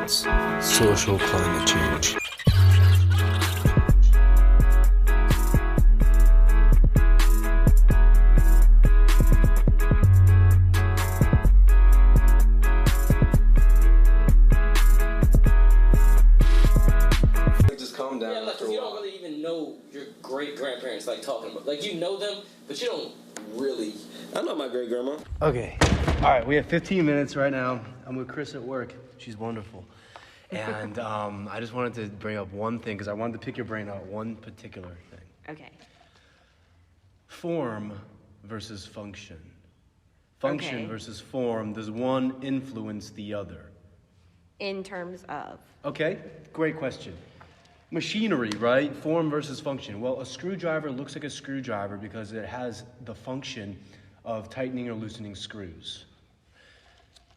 presents Social Climate Change. Just calm down. Yeah, like, cause you don't really even know your great-grandparents, like, talking about. Like, you know them, but you don't really. I know my great-grandma. Okay. All right, we have 15 minutes right now. I'm with Chris at work. She's wonderful. And I just wanted to bring up one thing, because I wanted to pick your brain out one particular thing. Okay. Form versus function. Function Okay. versus form. Does one influence the other? In terms of? Okay, great question. Machinery, right? Form versus function. Well, a screwdriver looks like a screwdriver because it has the function of tightening or loosening screws.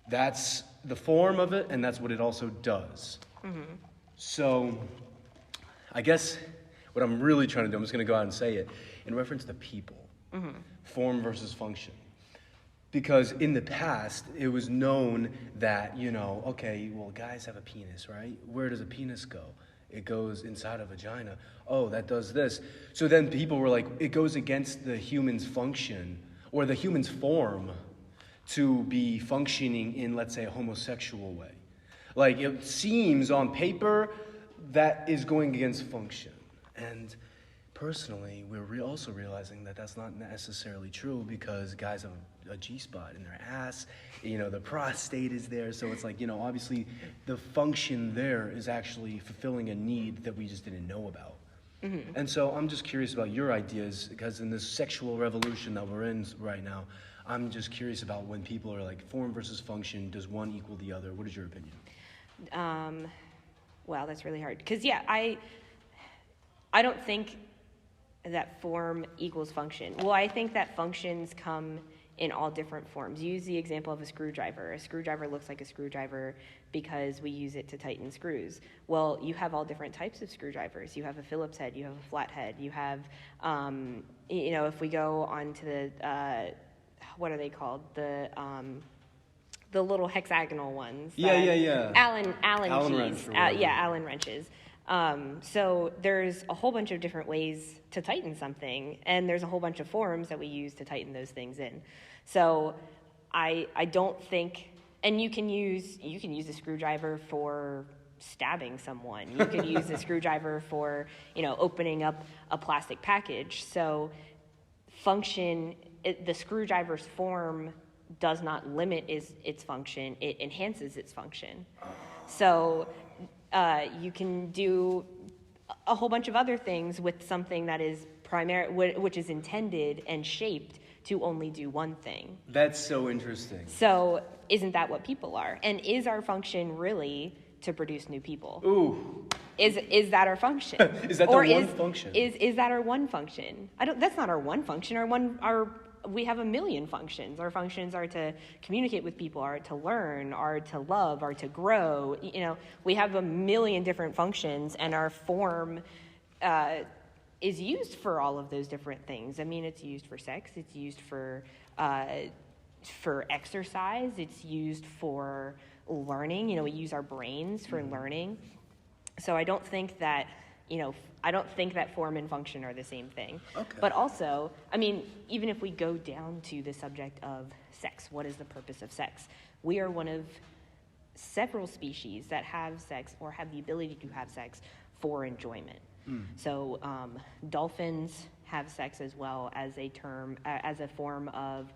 That's the form of it, and that's what it also does. Mm-hmm. So, I guess what I'm really trying to do, I'm just going to go out and say it, in reference to people. Mm-hmm. Form versus function. Because in the past, it was known that, okay, well, guys have a penis, right? Where does a penis go? It goes inside a vagina. Oh, that does this. So then people were like, it goes against the human's function or the human's form to be functioning in, let's say, a homosexual way. Like, it seems on paper that is going against function. And personally, we're also realizing that that's not necessarily true because guys have a G-spot in their ass, the prostate is there, so it's like, obviously the function there is actually fulfilling a need that we just didn't know about. Mm-hmm. And so I'm just curious about your ideas, because in this sexual revolution that we're in right now, I'm just curious about when people are like, form versus function, does one equal the other? What is your opinion? Well, that's really hard. Because, I don't think that form equals function. Well, I think that functions come in all different forms. Use the example of a screwdriver. A screwdriver looks like a screwdriver because we use it to tighten screws. Well, you have all different types of screwdrivers. You have a Phillips head, you have a flat head, you have, if we go on to the, what are they called? The little hexagonal ones. Yeah. Allen wrench. Allen wrenches. So there's a whole bunch of different ways to tighten something, and there's a whole bunch of forms that we use to tighten those things in. So I don't think, and you can use a screwdriver for stabbing someone. You could use a screwdriver for, opening up a plastic package. So function, the screwdriver's form does not limit its function, it enhances its function. So you can do a whole bunch of other things with something that is which is intended and shaped to only do one thing. That's so interesting. So isn't that what people are? And is our function really to produce new people? Ooh. Is that our function? Is that the one function? Is that our one function? That's not our one function. We have a million functions. Our functions are to communicate with people, are to learn, are to love, are to grow. We have a million different functions, and our form is used for all of those different things. I mean, it's used for sex. It's used for exercise. It's used for learning. We use our brains for learning. So I don't think that form and function are the same thing. Okay. But also, even if we go down to the subject of sex, what is the purpose of sex? We are one of several species that have sex or have the ability to have sex for enjoyment. So dolphins have sex as well as as a form of,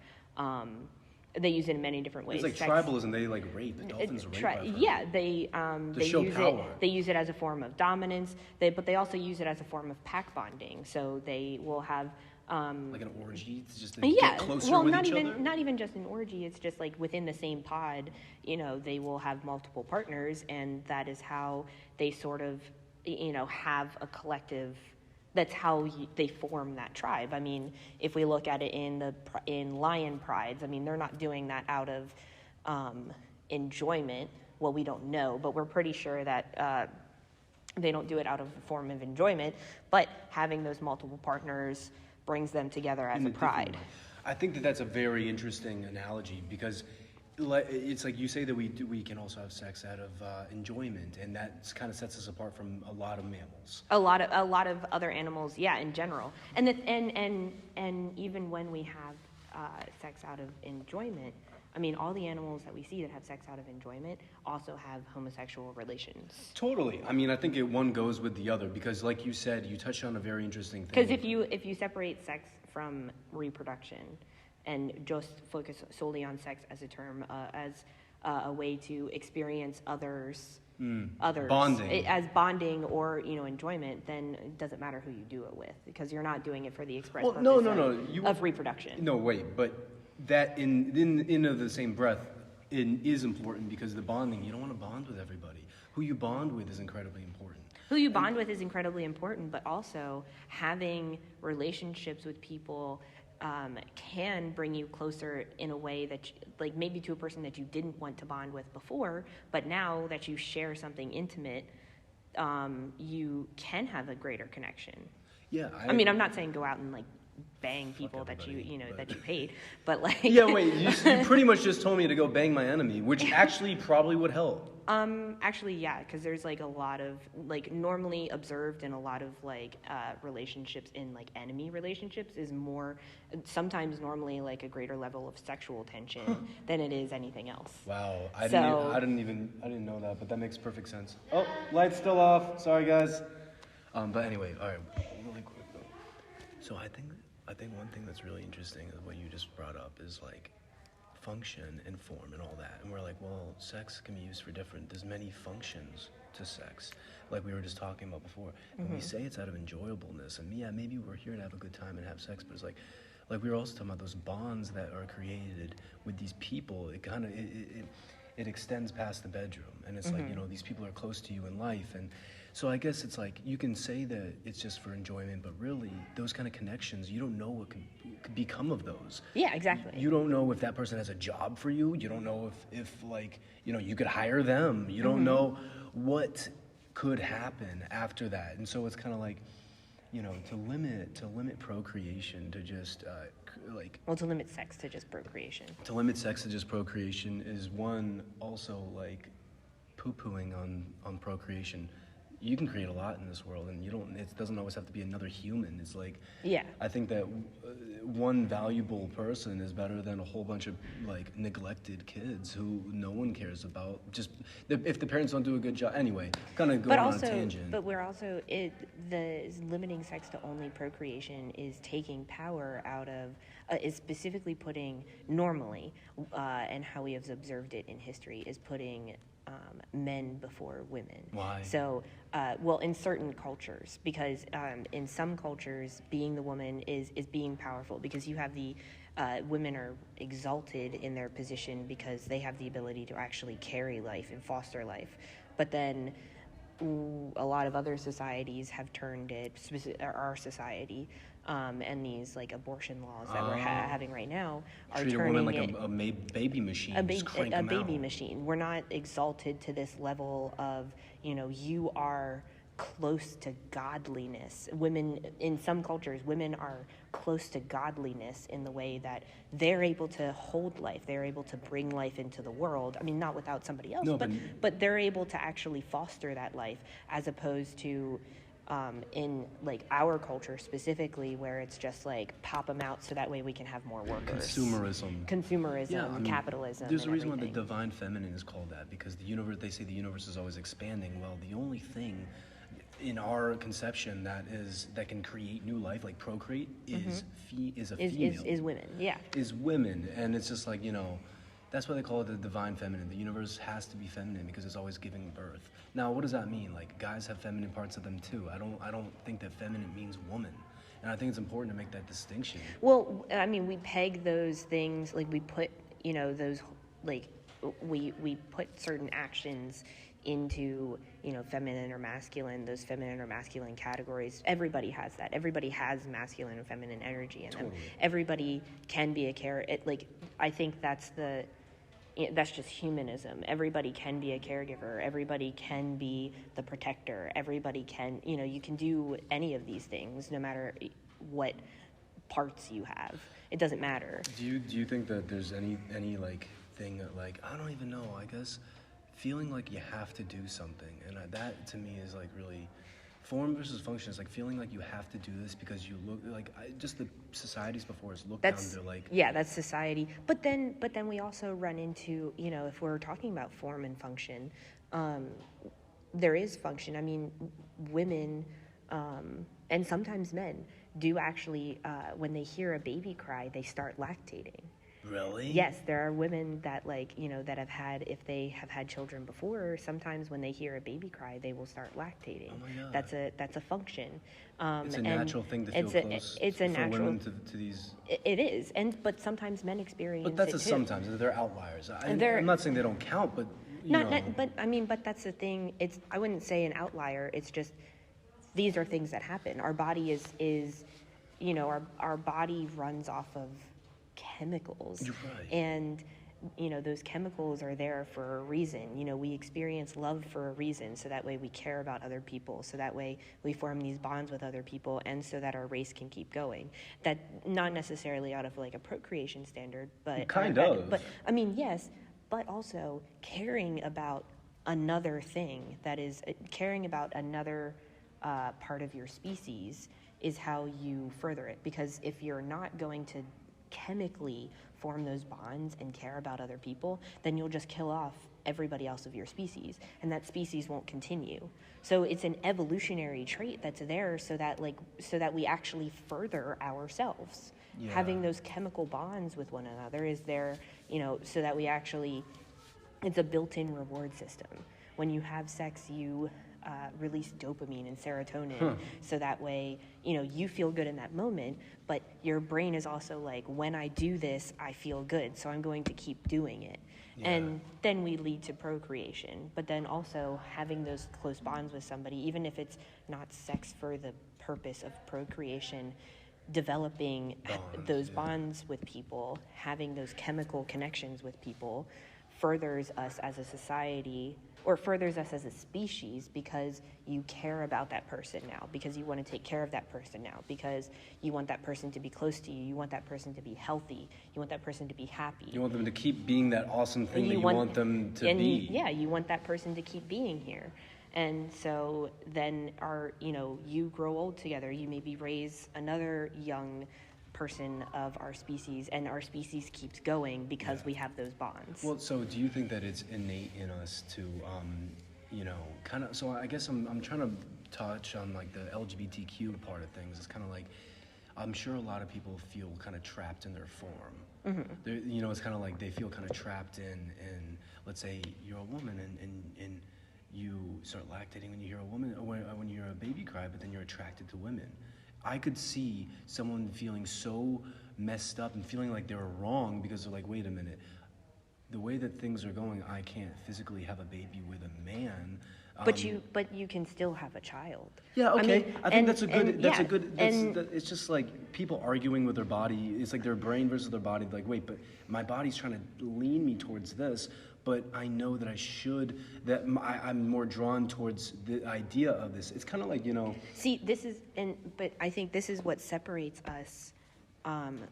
they use it in many different ways. It's like tribalism. They rape. The dolphins rape. Yeah, they show use power. it. They use it as a form of dominance. But they also use it as a form of pack bonding. So they will have like an orgy. It's just get closer with each other. Not even just an orgy. It's just like within the same pod. They will have multiple partners, and that is how they sort of have a collective. That's how they form that tribe. If we look at it in lion prides, they're not doing that out of enjoyment. Well, we don't know, but we're pretty sure that they don't do it out of a form of enjoyment. But having those multiple partners brings them together as a pride. I think that's a very interesting analogy because it's like you say that we can also have sex out of enjoyment, and that kind of sets us apart from a lot of mammals. A lot of other animals, yeah, in general, and even when we have sex out of enjoyment, I mean, all the animals that we see that have sex out of enjoyment also have homosexual relations. Totally. I mean, I think one goes with the other because, like you said, you touched on a very interesting thing. Because if you separate sex from reproduction and just focus solely on sex as a term, as a way to experience others bonding as bonding or enjoyment, then it doesn't matter who you do it with because you're not doing it for the express purpose of reproduction. No, wait, but that in of the same breath is important because the bonding, you don't want to bond with everybody. Who you bond with is incredibly important. Who you bond with is incredibly important, but also having relationships with people can bring you closer in a way that, like maybe to a person that you didn't want to bond with before, but now that you share something intimate, you can have a greater connection. Yeah. I mean, I'm not saying go out and like bang people that you that you hate, but like yeah, wait, you pretty much just told me to go bang my enemy, which actually probably would help. Actually, yeah, because there's like a lot of like normally observed in a lot of like relationships in like enemy relationships is more sometimes normally like a greater level of sexual tension than it is anything else. Wow, I didn't know that, but that makes perfect sense. Oh, light's still off. Sorry, guys. But anyway, all right, really quick though. So I think one thing that's really interesting is what you just brought up is like function and form and all that. And we're like, well, sex can be used for different, there's many functions to sex. Like we were just talking about before. And we say it's out of enjoyableness. And yeah, maybe we're here to have a good time and have sex, but it's like we were also talking about those bonds that are created with these people. It kind of, it extends past the bedroom. And it's like, these people are close to you in life. And so I guess it's like you can say that it's just for enjoyment, but really those kind of connections, you don't know what could become of those. Yeah, exactly. You don't know if that person has a job for you. You don't know if like, you could hire them. You don't know what could happen after that. And so it's kind of like, to limit procreation to just to limit sex to just procreation. To limit sex to just procreation is one also like poo-pooing on procreation. You can create a lot in this world, and it doesn't always have to be another human. It's like, yeah. I think that one valuable person is better than a whole bunch of like neglected kids who no one cares about. Just if the parents don't do a good job. Anyway, kind of going on a tangent. But we're also the limiting sex to only procreation is taking power out of is specifically putting normally and how we have observed it in history is putting men before women. Why? So, in certain cultures, because in some cultures, being the woman is being powerful because you have the women are exalted in their position because they have the ability to actually carry life and foster life. But then a lot of other societies have turned it, our society, and these like abortion laws that we're having right now are treat turning a woman like a baby machine. a baby machine. We're not exalted to this level of you are close to godliness. Women in some cultures, women are close to godliness in the way that they're able to hold life. They're able to bring life into the world. I mean, not without somebody else, but they're able to actually foster that life as opposed to in like our culture specifically where it's just like pop them out so that way we can have more workers. Consumerism, yeah, I mean, capitalism. There's a reason why the divine feminine is called that, because the universe, they say the universe is always expanding. Well, the only thing in our conception that can create new life, like procreate, is a female. Is women, yeah. Is women, and it's just like, that's why they call it the divine feminine. The universe has to be feminine because it's always giving birth. Now, what does that mean? Like, guys have feminine parts of them too. I don't think that feminine means woman. And I think it's important to make that distinction. Well, I mean, we peg those things, like we put, those, like, we put certain actions into, feminine or masculine, those feminine or masculine categories. Everybody has that. Everybody has masculine and feminine energy in them. Everybody can be I think that's just humanism. Everybody can be a caregiver. Everybody can be the protector. Everybody can, you can do any of these things no matter what parts you have. It doesn't matter. Do you think that there's any like thing that, like, I don't even know, I guess feeling like you have to do something, and that to me is like really form versus function. Is like feeling like you have to do this because you look like just the societies before us look down. They're like, yeah, that's society. But then we also run into, you know, if we're talking about form and function, there is function. I mean, women and sometimes men do actually, when they hear a baby cry, they start lactating. really? Yes, there are women that, like, you know, that have had, if they have had children before, sometimes when they hear a baby cry, they will start lactating. Oh my God. That's a function. It's a natural thing to feel close. It's a for natural women to these. It is, but sometimes men experience But that's it too. sometimes they're outliers. I'm not saying they don't count, but but that's the thing. I wouldn't say an outlier. It's just these are things that happen. Our body is you know, our body runs off of chemicals. You're right. And, you know, those chemicals are there for a reason. You know, we experience love for a reason, so that way we care about other people, so that way we form these bonds with other people, and so that our race can keep going. That not necessarily out of like a procreation standard, but kind of. But I mean, yes, but also caring about another thing, that is caring about another part of your species, is how you further it. Because if you're not going to chemically form those bonds and care about other people, then you'll just kill off everybody else of your species, and that species won't continue. So it's an evolutionary trait that's there so that we actually further ourselves. Yeah. Having those chemical bonds with one another is there, you know, so that we actually, it's a built-in reward system. When you have sex, you release dopamine and serotonin, so that way, you know, you feel good in that moment, but your brain is also like, when I do this, I feel good, so I'm going to keep doing it. Yeah. And then we lead to procreation. But then also having those close bonds with somebody, even if it's not sex for the purpose of procreation, developing those bonds with people, having those chemical connections with people, furthers us as a society, or furthers us as a species, because you care about that person now, because you want to take care of that person now, because you want that person to be close to you, you want that person to be healthy, you want that person to be happy. You want them to keep being that awesome thing that you want them to be. You want that person to keep being here. And so then you grow old together, you maybe raise another young person of our species, and our species keeps going because we have those bonds. Well, so do you think that it's innate in us to, kind of, so I guess I'm trying to touch on like the LGBTQ part of things. It's kind of like, I'm sure a lot of people feel kind of trapped in their form. Mm-hmm. It's kind of like they feel kind of trapped in let's say you're a woman and you start lactating when you hear a woman, or when you hear a baby cry, but then you're attracted to women. I could see someone feeling so messed up and feeling like they were wrong because they're like, wait a minute, the way that things are going, I can't physically have a baby with a man. But you can still have a child. Yeah, okay. I think that's a good. And it's just like people arguing with their body. It's like their brain versus their body. Like, wait, but my body's trying to lean me towards this, but I know that I should. I'm more drawn towards the idea of this. It's kind of like, See, but I think this is what separates us,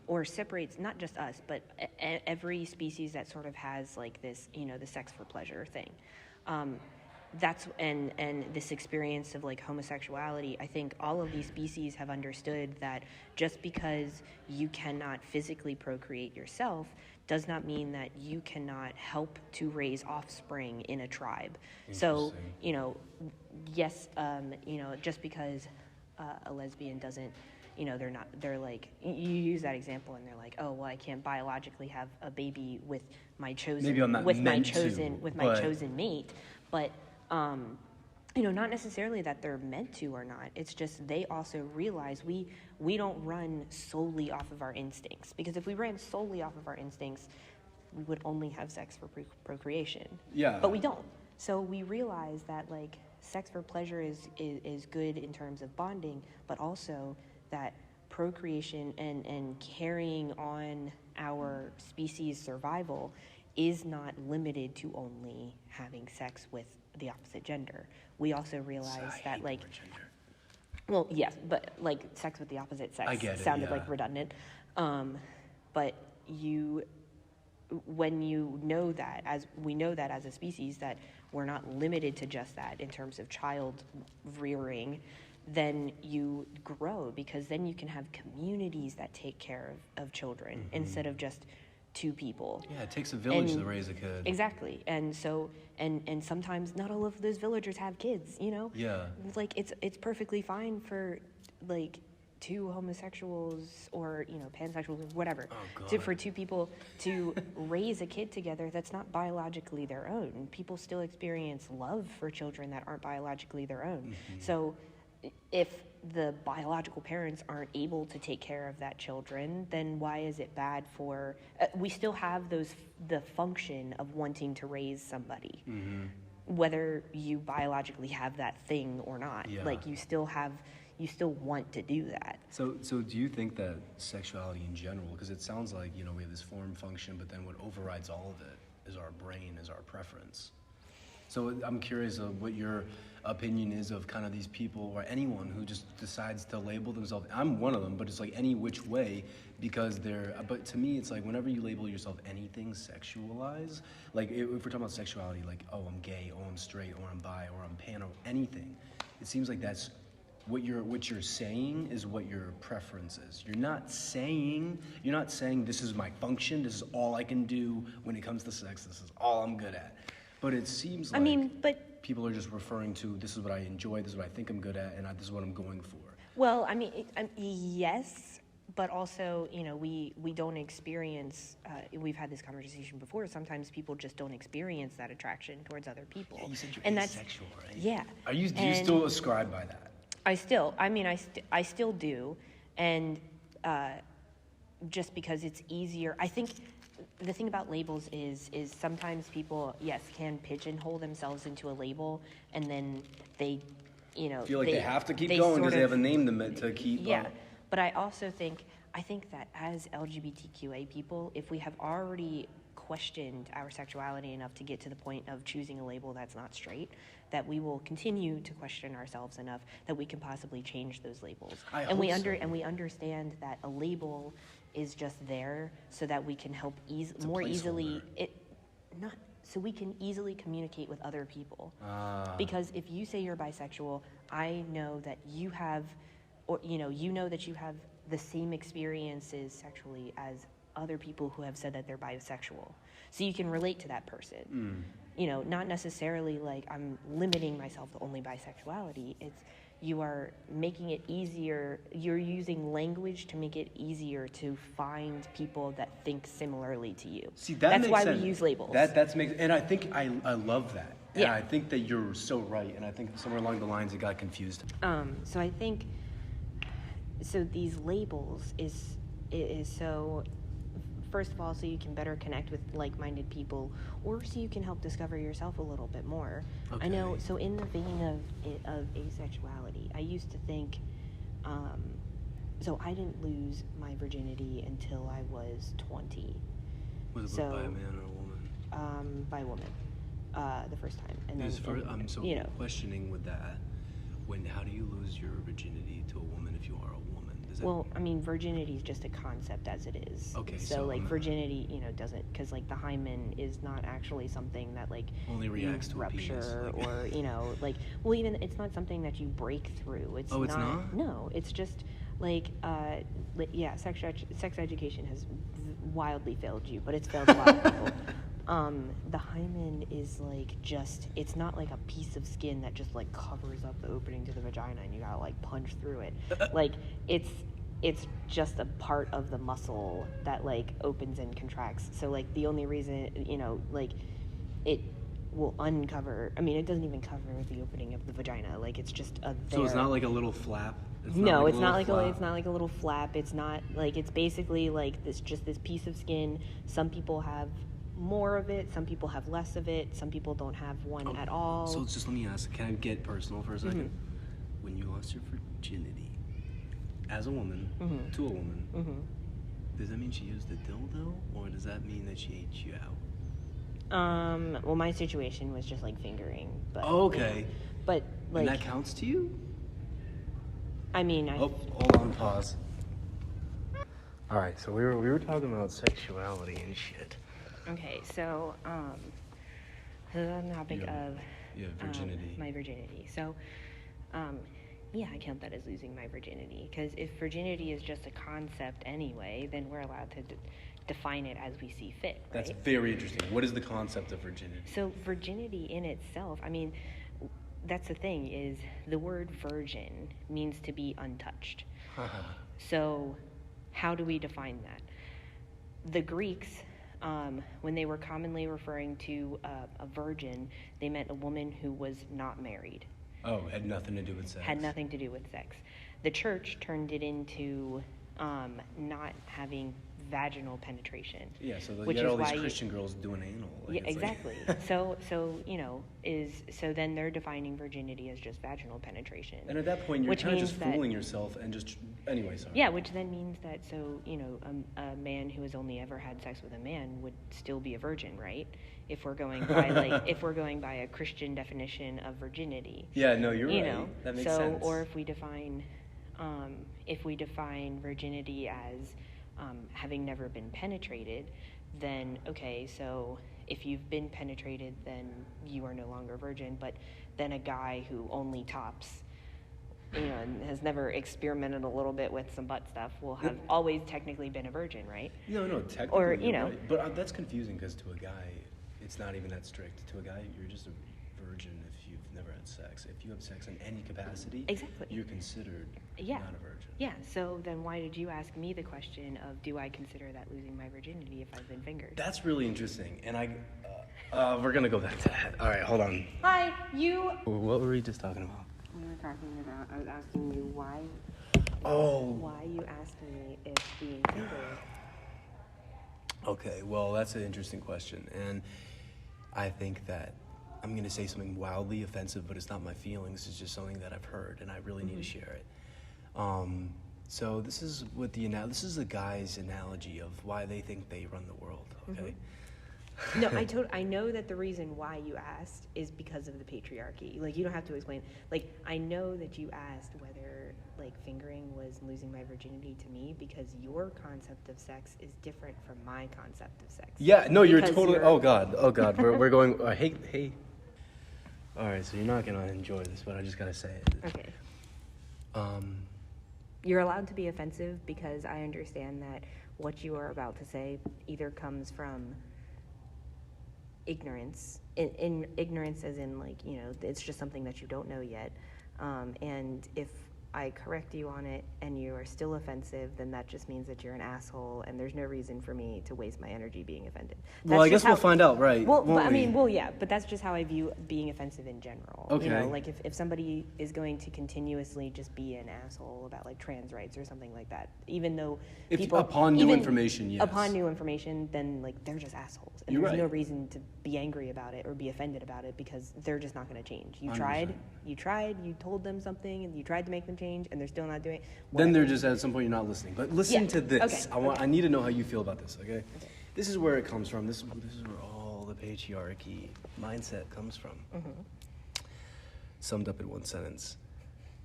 or separates not just us, but every species that sort of has like this, the sex for pleasure thing. That's and this experience of like homosexuality. I think all of these species have understood that just because you cannot physically procreate yourself does not mean that you cannot help to raise offspring in a tribe. So, yes, just because a lesbian doesn't, they're like, you use that example and they're like, oh, well, I can't biologically have a baby with my chosen, maybe I'm not my chosen mate, but not necessarily that they're meant to or not. It's just they also realize we don't run solely off of our instincts, because if we ran solely off of our instincts, we would only have sex for procreation. Yeah. But we don't. So we realize that like sex for pleasure is good in terms of bonding, but also that procreation and carrying on our species' survival is not limited to only having sex with the opposite gender. We also realize that like, well, yes, but like sex with the opposite sex sounded like redundant. But when you know that, as we know that as a species, that we're not limited to just that in terms of child rearing, then you grow, because then you can have communities that take care of children instead of just two people. Yeah, it takes a village to raise a kid. Exactly. And so, and sometimes not all of those villagers have kids, you know? Yeah. Like, it's perfectly fine for, like, two homosexuals or, you know, pansexuals or whatever, for two people to raise a kid together that's not biologically their own. People still experience love for children that aren't biologically their own. So if the biological parents aren't able to take care of that children, then why is it bad for, we still have the function of wanting to raise somebody, whether you biologically have that thing or not. Yeah. Like, you still want to do that. So do you think that sexuality in general, because it sounds like, you know, we have this form function, but then what overrides all of it is our brain, is our preference. So I'm curious of what your opinion is of kind of these people, or anyone who just decides to label themselves. I'm one of them, but it's like any which way, because but to me, it's like whenever you label yourself anything sexualized, like if we're talking about sexuality, like, oh, I'm gay, oh, I'm straight, or I'm bi, or I'm pan, or anything, it seems like that's what you're saying is what your preference is. You're not saying this is my function, this is all I can do when it comes to sex, this is all I'm good at. But it seems like people are just referring to, this is what I enjoy, this is what I think I'm good at, and this is what I'm going for. Well, I mean, yes, but also, you know, we don't experience, we've had this conversation before, sometimes people just don't experience that attraction towards other people. Yeah, you said you're and asexual, right? Yeah. Do you still ascribe by that? I still do, and just because it's easier, I think the thing about labels is sometimes people, yes, can pigeonhole themselves into a label, and then they, you know, feel like they have to keep going because they have a name to keep. Yeah, but I think that as LGBTQA people, if we have already questioned our sexuality enough to get to the point of choosing a label that's not straight, that we will continue to question ourselves enough that we can possibly change those labels. And we understand that a label is just there so that we can help more easily so we can easily communicate with other people. Because if you say you're bisexual, I know that you have, or you know that you have the same experiences sexually as other people who have said that they're bisexual. So you can relate to that person. You know, not necessarily like I'm limiting myself to only bisexuality. It's you are making it easier. You're using language to make it easier to find people that think similarly to you. See, that's why sense. We use labels. And I think I love that. And Yeah. I think that you're so right. And I think somewhere along the lines it got confused. So I think these labels is so. First of all, so you can better connect with like-minded people, or so you can help discover yourself a little bit more. Okay. I know, so in the vein of asexuality, I used to think, so I didn't lose my virginity until I was 20. Was it by a man or a woman? By a woman, the first time. And then, I'm so questioning with that. How do you lose your virginity to a woman if you are a woman? Well, I mean, virginity is just a concept as it is. Okay, so like virginity, doesn't, because like the hymen is not actually something that like only reacts to rupture a penis, or well, even it's not something that you break through. It's it's not? No, it's just like sex education has wildly failed you, but it's failed a lot of people. The hymen is like it's not like a piece of skin that just like covers up the opening to the vagina and you gotta like punch through it. Like it's just a part of the muscle that like opens and contracts. So like the only reason, it will uncover, it doesn't even cover the opening of the vagina. Like it's just So it's not like a little flap? It's not like a little flap. It's not like, it's basically like this piece of skin. Some people have more of it, some people have less of it, some people don't have one at all. So just let me ask, can I get personal for a second? When you lost your virginity as a woman to a woman, does that mean she used a dildo, or does that mean that she ate you out? Well, my situation was just like fingering, but okay. But like, and that counts to you? Hold on, pause. All right, so we were talking about sexuality and shit. Okay, so the topic of virginity. my virginity. So, yeah, I count that as losing my virginity, because if virginity is just a concept anyway, then we're allowed to define it as we see fit, right? That's very interesting. What is the concept of virginity? So virginity in itself, I mean, that's the thing, is the word virgin means to be untouched. So how do we define that? The Greeks, when they were commonly referring to a virgin, they meant a woman who was not married. Oh, had nothing to do with sex. Had nothing to do with sex. The church turned it into not having vaginal penetration. Yeah, so which you had is all these why Christian girls doing anal. Like, yeah, exactly. So so then they're defining virginity as just vaginal penetration. And at that point, you're which kind of means just that, fooling yourself and just anyway. Sorry. Yeah, which then means that a man who has only ever had sex with a man would still be a virgin, right? If we're going by if we're going by a Christian definition of virginity. Yeah, no, you're right. Know? That makes sense. Or if we define virginity as having never been penetrated, then okay, so if you've been penetrated, then you are no longer a virgin. But then a guy who only tops, and has never experimented a little bit with some butt stuff will have always technically been a virgin, right? No, technically. Or, right. But that's confusing because to a guy, it's not even that strict. To a guy, you're just a virgin if you've never had sex. If you have sex in any capacity, exactly, you're considered not a virgin. Yeah, so then why did you ask me the question of, do I consider that losing my virginity if I've been fingered? That's really interesting, and we're gonna go back to that. All right, hold on. Hi, you. What were we just talking about? We were talking about, I was asking you why you asked me if being fingered. Okay, well, that's an interesting question, and I think that I'm going to say something wildly offensive, but it's not my feelings. It's just something that I've heard, and I really need to share it. So this is the guy's analogy of why they think they run the world. Okay. No, I know that the reason why you asked is because of the patriarchy. Like, you don't have to explain. Like, I know that you asked whether, like, fingering was losing my virginity to me because your concept of sex is different from my concept of sex. Yeah, no, you're totally. Oh God, we're going. Hey. All right, so you're not gonna enjoy this, but I just gotta say it. Okay. You're allowed to be offensive because I understand that what you are about to say either comes from ignorance, in ignorance as in, like, it's just something that you don't know yet, and if I correct you on it and you are still offensive, then that just means that you're an asshole, and there's no reason for me to waste my energy being offended. Well, I guess we'll find out, right? Well, but that's just how I view being offensive in general. Okay. Like if somebody is going to continuously just be an asshole about, like, trans rights or something like that, even though upon new information, yes. Upon new information, then, like, they're just assholes, and there's no reason to be angry about it or be offended about it because they're just not going to change. You 100%. tried, you told them something, and you tried to make them change, and they're still not doing it. Then they're just, at some point, you're not listening. But listen to this. Okay. I need to know how you feel about this, okay? This is where it comes from. This is where all the patriarchy mindset comes from. Mm-hmm. Summed up in one sentence.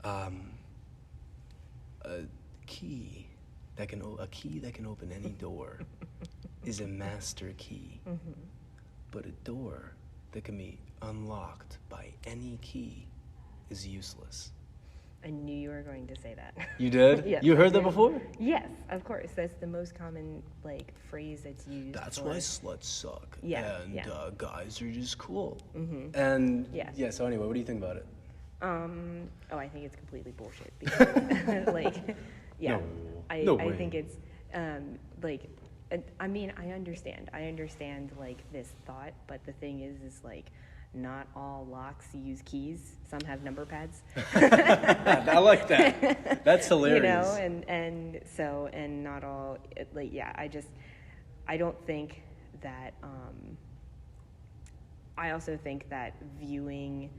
A key that can open any door is a master key. Mm-hmm. But a door that can be unlocked by any key is useless. I knew you were going to say that. You did? Yes, you heard that before? Yes, of course. That's the most common, like, phrase that's used. That's why sluts suck. Yeah. And guys are just cool. Mm-hmm. And yes. So anyway, what do you think about it? I think it's completely bullshit. Because, like, yeah, No way. I think it's like, I mean, I understand, like, this thought, but the thing is like, not all locks use keys. Some have number pads. I like that. That's hilarious. And not all, I don't think that, I also think that viewing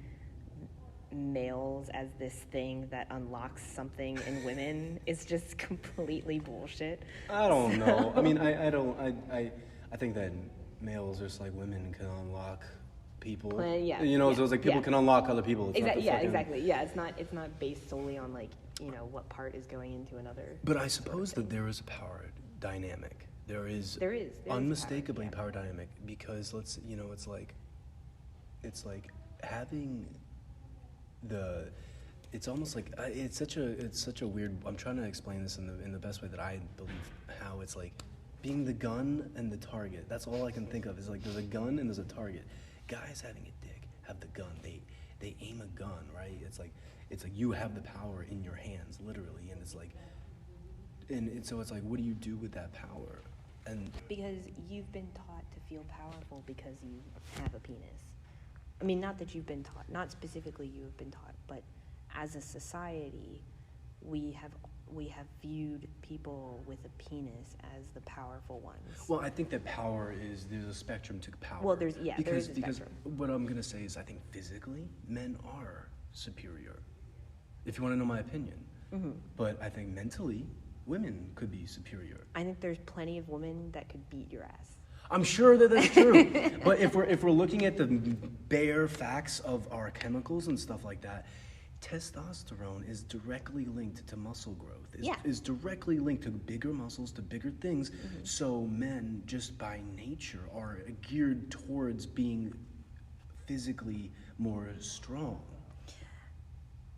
males as this thing that unlocks something in women is just completely bullshit. I don't know. I mean, I think that males, just like women, can unlock people. So it's like people can unlock other people. It's exactly. Yeah, it's not based solely on, like, what part is going into another. But I suppose that there is a power dynamic There is There is unmistakably power, power dynamic, because it's like having the, it's almost like it's such a weird. I'm trying to explain this in the best way that I believe how it's like being the gun and the target. That's all I can think of is like there's a gun and there's a target. Guys having a dick have the gun. They aim a gun, right? It's like you have the power in your hands, literally, and it's like, so it's like, what do you do with that power? And Because you've been taught to feel powerful because you have a penis. I mean, not that you've been taught, not specifically you have been taught, but as a society, we have viewed people with a penis as the powerful ones. well, I think that power is, there's a spectrum to power. Well, there is a spectrum. Because what I'm gonna say is, I think physically men are superior, if you want to know my opinion. Mm-hmm. But I think mentally women could be superior. I think there's plenty of women that could beat your ass. I'm sure that that's true. But if we're looking at the bare facts of our chemicals and stuff like that, testosterone is directly linked to muscle growth. Is directly linked to bigger muscles, to bigger things. Mm-hmm. So men, just by nature, are geared towards being physically more strong.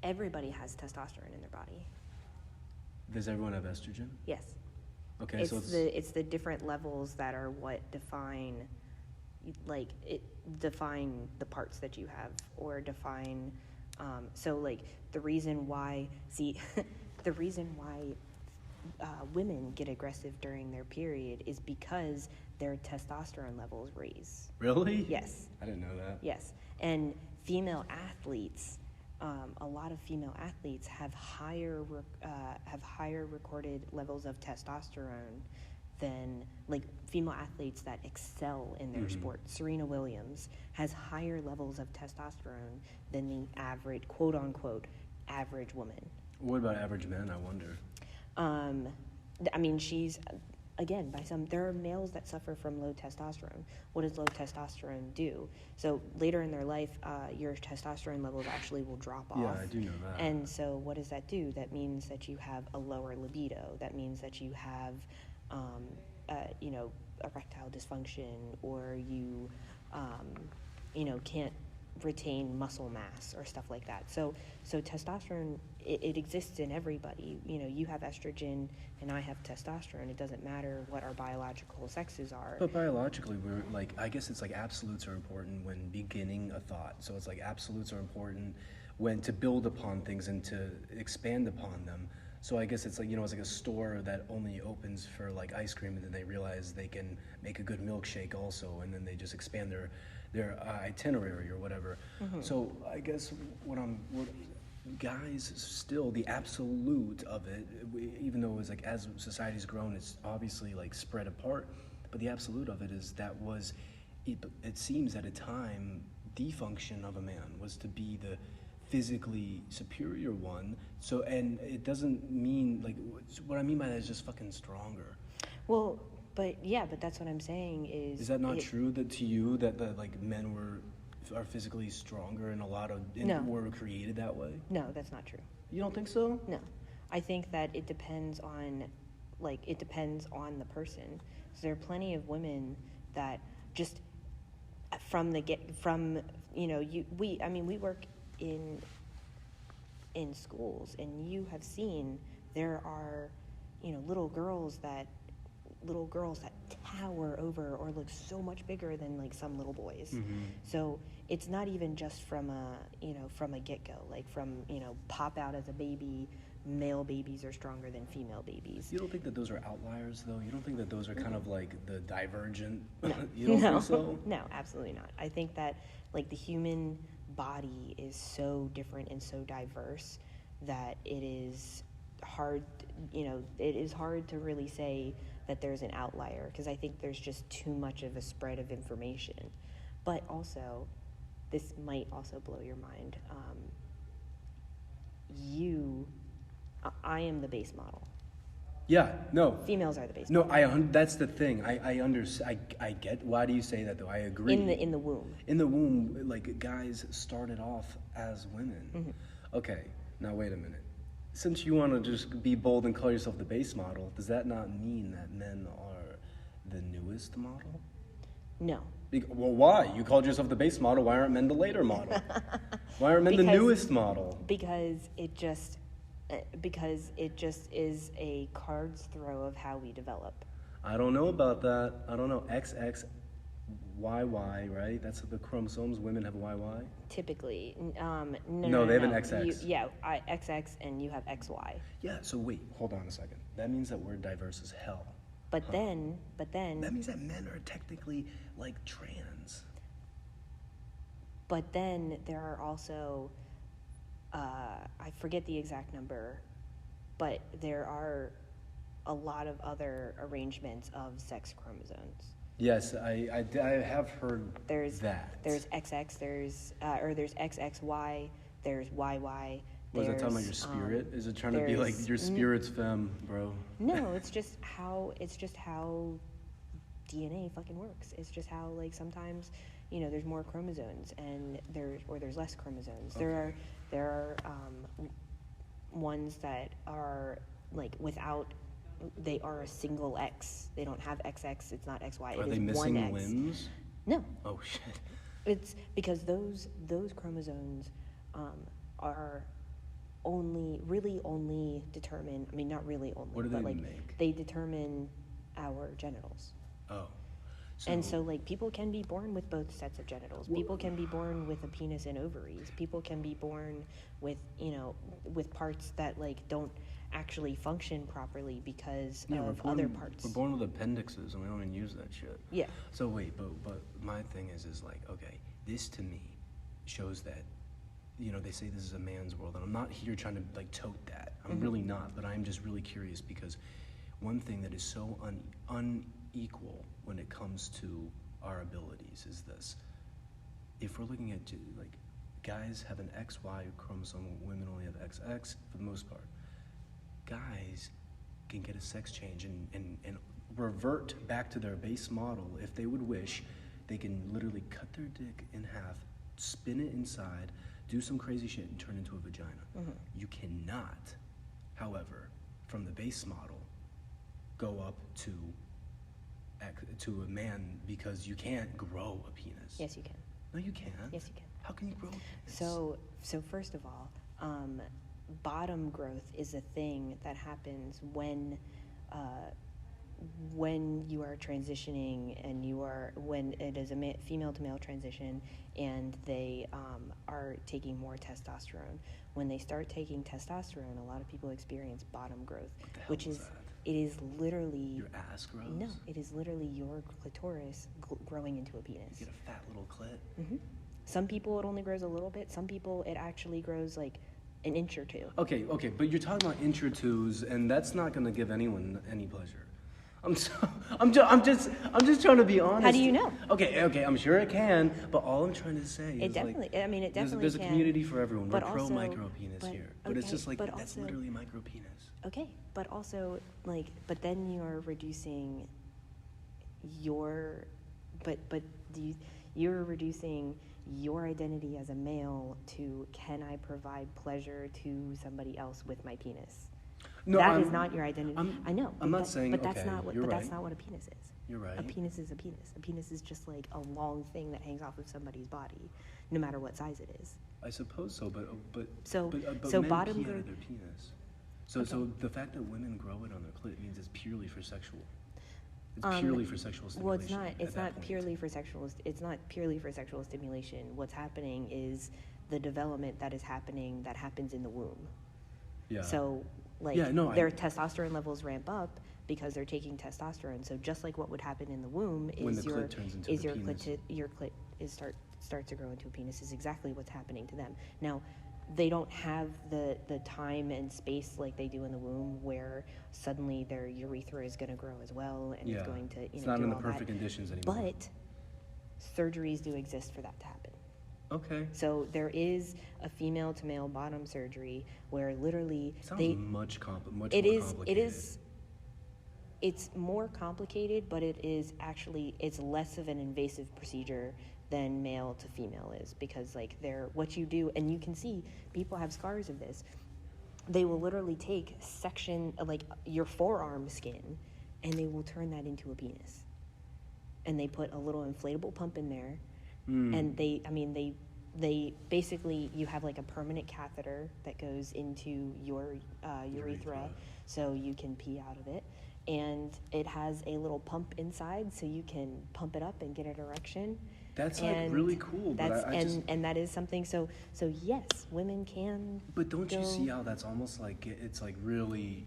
Everybody has testosterone in their body. Does everyone have estrogen? Yes. Okay, It's so it's the different levels that are what define the parts that you have, or define so like the reason why women get aggressive during their period is because their testosterone levels raise. Really? Yes. I didn't know that. Yes. And female athletes, a lot of female athletes have higher recorded levels of testosterone than, like, female athletes that excel in their sport. Serena Williams has higher levels of testosterone than the average, quote unquote, average woman. What about average men, I wonder? I mean, she's, again, there are males that suffer from low testosterone. What does low testosterone do? So later in their life, your testosterone levels actually will drop off. Yeah, I do know that. And so what does that do? That means that you have a lower libido. That means that you have, erectile dysfunction, or you can't retain muscle mass or stuff like that. So testosterone, it exists in everybody. You have estrogen and I have testosterone. It doesn't matter what our biological sexes are. But biologically, we're like, I guess it's like absolutes are important when beginning a thought. So it's like absolutes are important when to build upon things and to expand upon them. So I guess it's like, it's like a store that only opens for like ice cream, and then they realize they can make a good milkshake also, and then they just expand their itinerary or whatever. Mm-hmm. So I guess what guys, still the absolute of it, even though it's like as society's grown, it's obviously like spread apart, but the absolute of it is it seems at a time the function of a man was to be the physically superior one. So, and it doesn't mean, like, what I mean by that is just fucking stronger. Well, but that's what I'm saying is that not true that to you that like men are physically stronger and were created that way? No, that's not true. You don't think so? No. I think that it depends on the person. So there are plenty of women that just we work in schools, and you have seen there are little girls that tower over or look so much bigger than like some little boys. Mm-hmm. So it's not even just from a get-go, like from pop out as a baby. Male babies are stronger than female babies. You don't think that those are outliers, though? You don't think that those are kind of like the divergent? No. You don't think so? No, absolutely not. I think that like the human body is so different and so diverse that it is hard to really say that there's an outlier, because I think there's just too much of a spread of information. But also, this might also blow your mind. I am the base model. Yeah, no. Females are the base model. No, that's the thing. I get. Why do you say that, though? I agree. In the womb. In the womb, like, guys started off as women. Mm-hmm. Okay, now wait a minute. Since you want to just be bold and call yourself the base model, does that not mean that men are the newest model? No. Well, why? You called yourself the base model. Why aren't men the later model? Why aren't men the newest model? Because it just is a card's throw of how we develop. I don't know about that. I don't know. XXYY, right? That's the chromosomes. Women have YY. Typically, No, they have an XX. XX, and you have XY. Yeah. So wait, hold on a second. That means that we're diverse as hell. But then. That means that men are technically like trans. But then there are also, I forget the exact number, but there are a lot of other arrangements of sex chromosomes. Yes, I have heard that. There's XX, there's XXY, there's YY. Was that talking about your spirit? Is it trying to be like your spirit's femme, bro? No, it's just how DNA fucking works. It's just how, like, sometimes, there's more chromosomes and there's less chromosomes. Okay. There are ones that are like they are a single X. They don't have XX. It's not XY. Are it they is missing 1X. limbs? No. Oh shit. It's because those chromosomes are only determine. I mean, not really only. What do but they like make? they determine our genitals. Oh. And so, like, people can be born with both sets of genitals. People can be born with a penis and ovaries. People can be born with, with parts that, like, don't actually function properly because of other parts. We're born with appendixes, and we don't even use that shit. Yeah. So wait, but my thing is like, okay, this to me shows that, they say this is a man's world, and I'm not here trying to, like, tote that. I'm really not, but I'm just really curious because one thing that is so unequal when it comes to our abilities is this. If we're looking at, like, guys have an XY chromosome, women only have XX for the most part. Guys can get a sex change and revert back to their base model if they would wish. They can literally cut their dick in half, spin it inside, do some crazy shit, and turn into a vagina. You cannot, however, from the base model, go up to a man because you can't grow a penis. Yes, you can. No, you can't. Yes, you can. How can you grow a penis? So first of all, bottom growth is a thing that happens when you are transitioning and when it is a female to male transition and they are taking more testosterone. When they start taking testosterone, a lot of people experience bottom growth, which is that? It is literally Your ass grows? No, it is literally your clitoris growing into a penis. You get a fat little clit? Mm-hmm. Some people it only grows a little bit. Some people it actually grows like an inch or two. Okay, but you're talking about inch or twos, and that's not going to give anyone any pleasure. I'm just trying to be honest. How do you know? Okay, I'm sure it can, but all I'm trying to say is it definitely there's a community for everyone. We're but pro also, micro penis here, but it's just like that's also, literally a micro penis. Okay, but also but then you are reducing you're reducing your identity as a male to can I provide pleasure to somebody else with my penis? No, that is not your identity. I know. I'm not saying. But that's okay, not what. You're But right. that's not what a penis is. You're right. A penis is a penis. A penis is just like a long thing that hangs off of somebody's body, no matter what size it is. I suppose so, but so men bottom pee out growth. of their penis. So the fact that women grow it on their clit means it's purely for sexual. It's purely for sexual stimulation. Well, it's not purely for sexual. It's not purely for sexual stimulation. What's happening is the development that happens in the womb. Yeah. So their testosterone levels ramp up because they're taking testosterone. So just like what would happen in the womb is your clit starts to grow into a penis is exactly what's happening to them. Now, they don't have the time and space like they do in the womb where suddenly their urethra is going to grow as well and it's going to it's not in the perfect conditions anymore. But surgeries do exist for that to happen. Okay. So there is a female to male bottom surgery where literally much more complicated. It's more complicated, but it's less of an invasive procedure than male to female is because what you do, and you can see people have scars of this. They will literally take section like your forearm skin and they will turn that into a penis. and they put a little inflatable pump in there, and they basically, you have like a permanent catheter that goes into your urethra, so you can pee out of it, and it has a little pump inside, so you can pump it up and get an erection. That's like really cool, but and that is something. So yes, women can. But don't you see how that's almost like it's like really,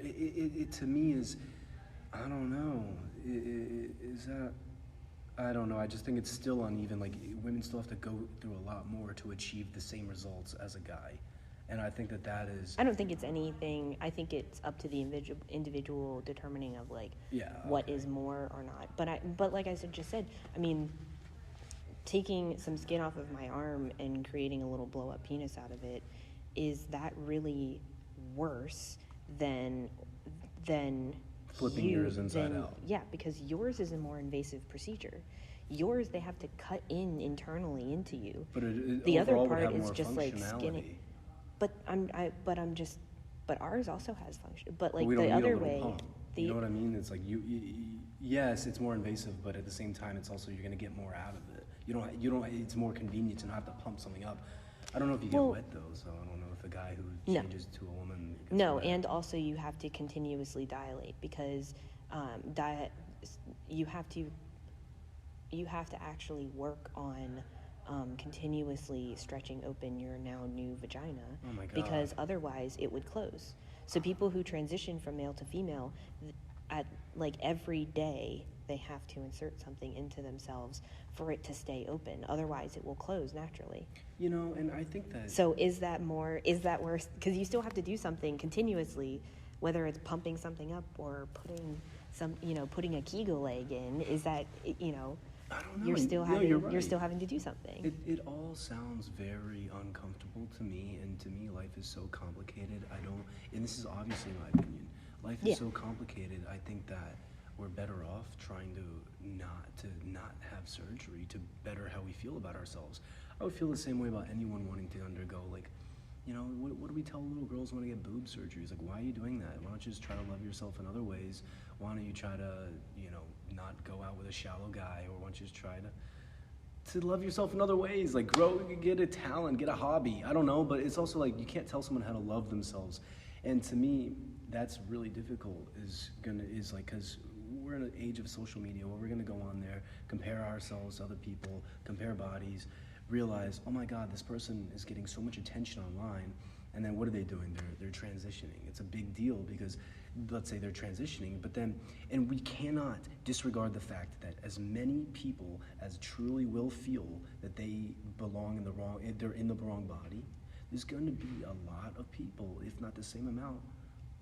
it to me is, I don't know, is that, I don't know. I just think it's still uneven. Like women still have to go through a lot more to achieve the same results as a guy, and I think that is. I don't think it's anything. I think it's up to the individual determining of like what is more or not. But like I just said, I mean, taking some skin off of my arm and creating a little blow up penis out of it, is that really worse than flipping yours inside out? Yeah, because yours is a more invasive procedure. Yours, they have to cut in internally into you. But the other would part have is more just like skinning. But ours also has function. But like the other way, you know what I mean? It's like yes, it's more invasive, but at the same time, it's also, you're going to get more out of it. You don't. It's more convenient to not have to pump something up. I don't know if you get wet though, so I don't know if a guy who changes to a woman gets wet. And also you have to continuously dilate, because you have to actually work on continuously stretching open your now new vagina. Oh my God. Because otherwise it would close. So people who transition from male to female, at like every day they have to insert something into themselves for it to stay open. Otherwise it will close naturally. You know, and I think that... So is that worse? Because you still have to do something continuously, whether it's pumping something up or putting a Kegel leg in. Is that, I don't know. You're still having to do something. It all sounds very uncomfortable to me, and to me life is so complicated. And this is obviously my opinion. Life is so complicated. I think that we're better off trying to not have surgery, to better how we feel about ourselves. I would feel the same way about anyone wanting to undergo, like, you know, what do we tell little girls when they get boob surgeries? Like, why are you doing that? Why don't you just try to love yourself in other ways? Why don't you try to, not go out with a shallow guy? Or why don't you just try to love yourself in other ways? Like, get a talent, get a hobby. I don't know, but it's also like, you can't tell someone how to love themselves. And to me, that's really difficult, because we're in an age of social media where we're gonna go on there, compare ourselves to other people, compare bodies, realize, oh my God, this person is getting so much attention online, and then what are they doing? They're transitioning. It's a big deal, because let's say they're transitioning, and we cannot disregard the fact that as many people as truly will feel that they belong they're in the wrong body, there's going to be a lot of people, if not the same amount,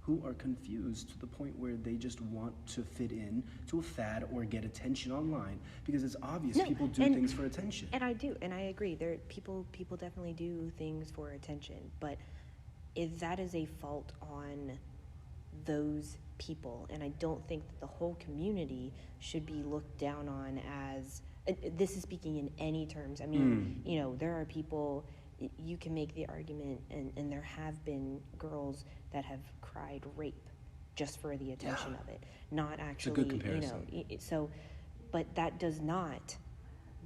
who are confused to the point where they just want to fit in to a fad or get attention online, because it's obvious people do things for attention. And I agree. People definitely do things for attention, but that is a fault on those people, and I don't think that the whole community should be looked down on as, this is speaking in any terms. I mean, there are people, you can make the argument, and there have been girls that have cried rape just for the attention of it, not actually, it's a good comparison. But that does not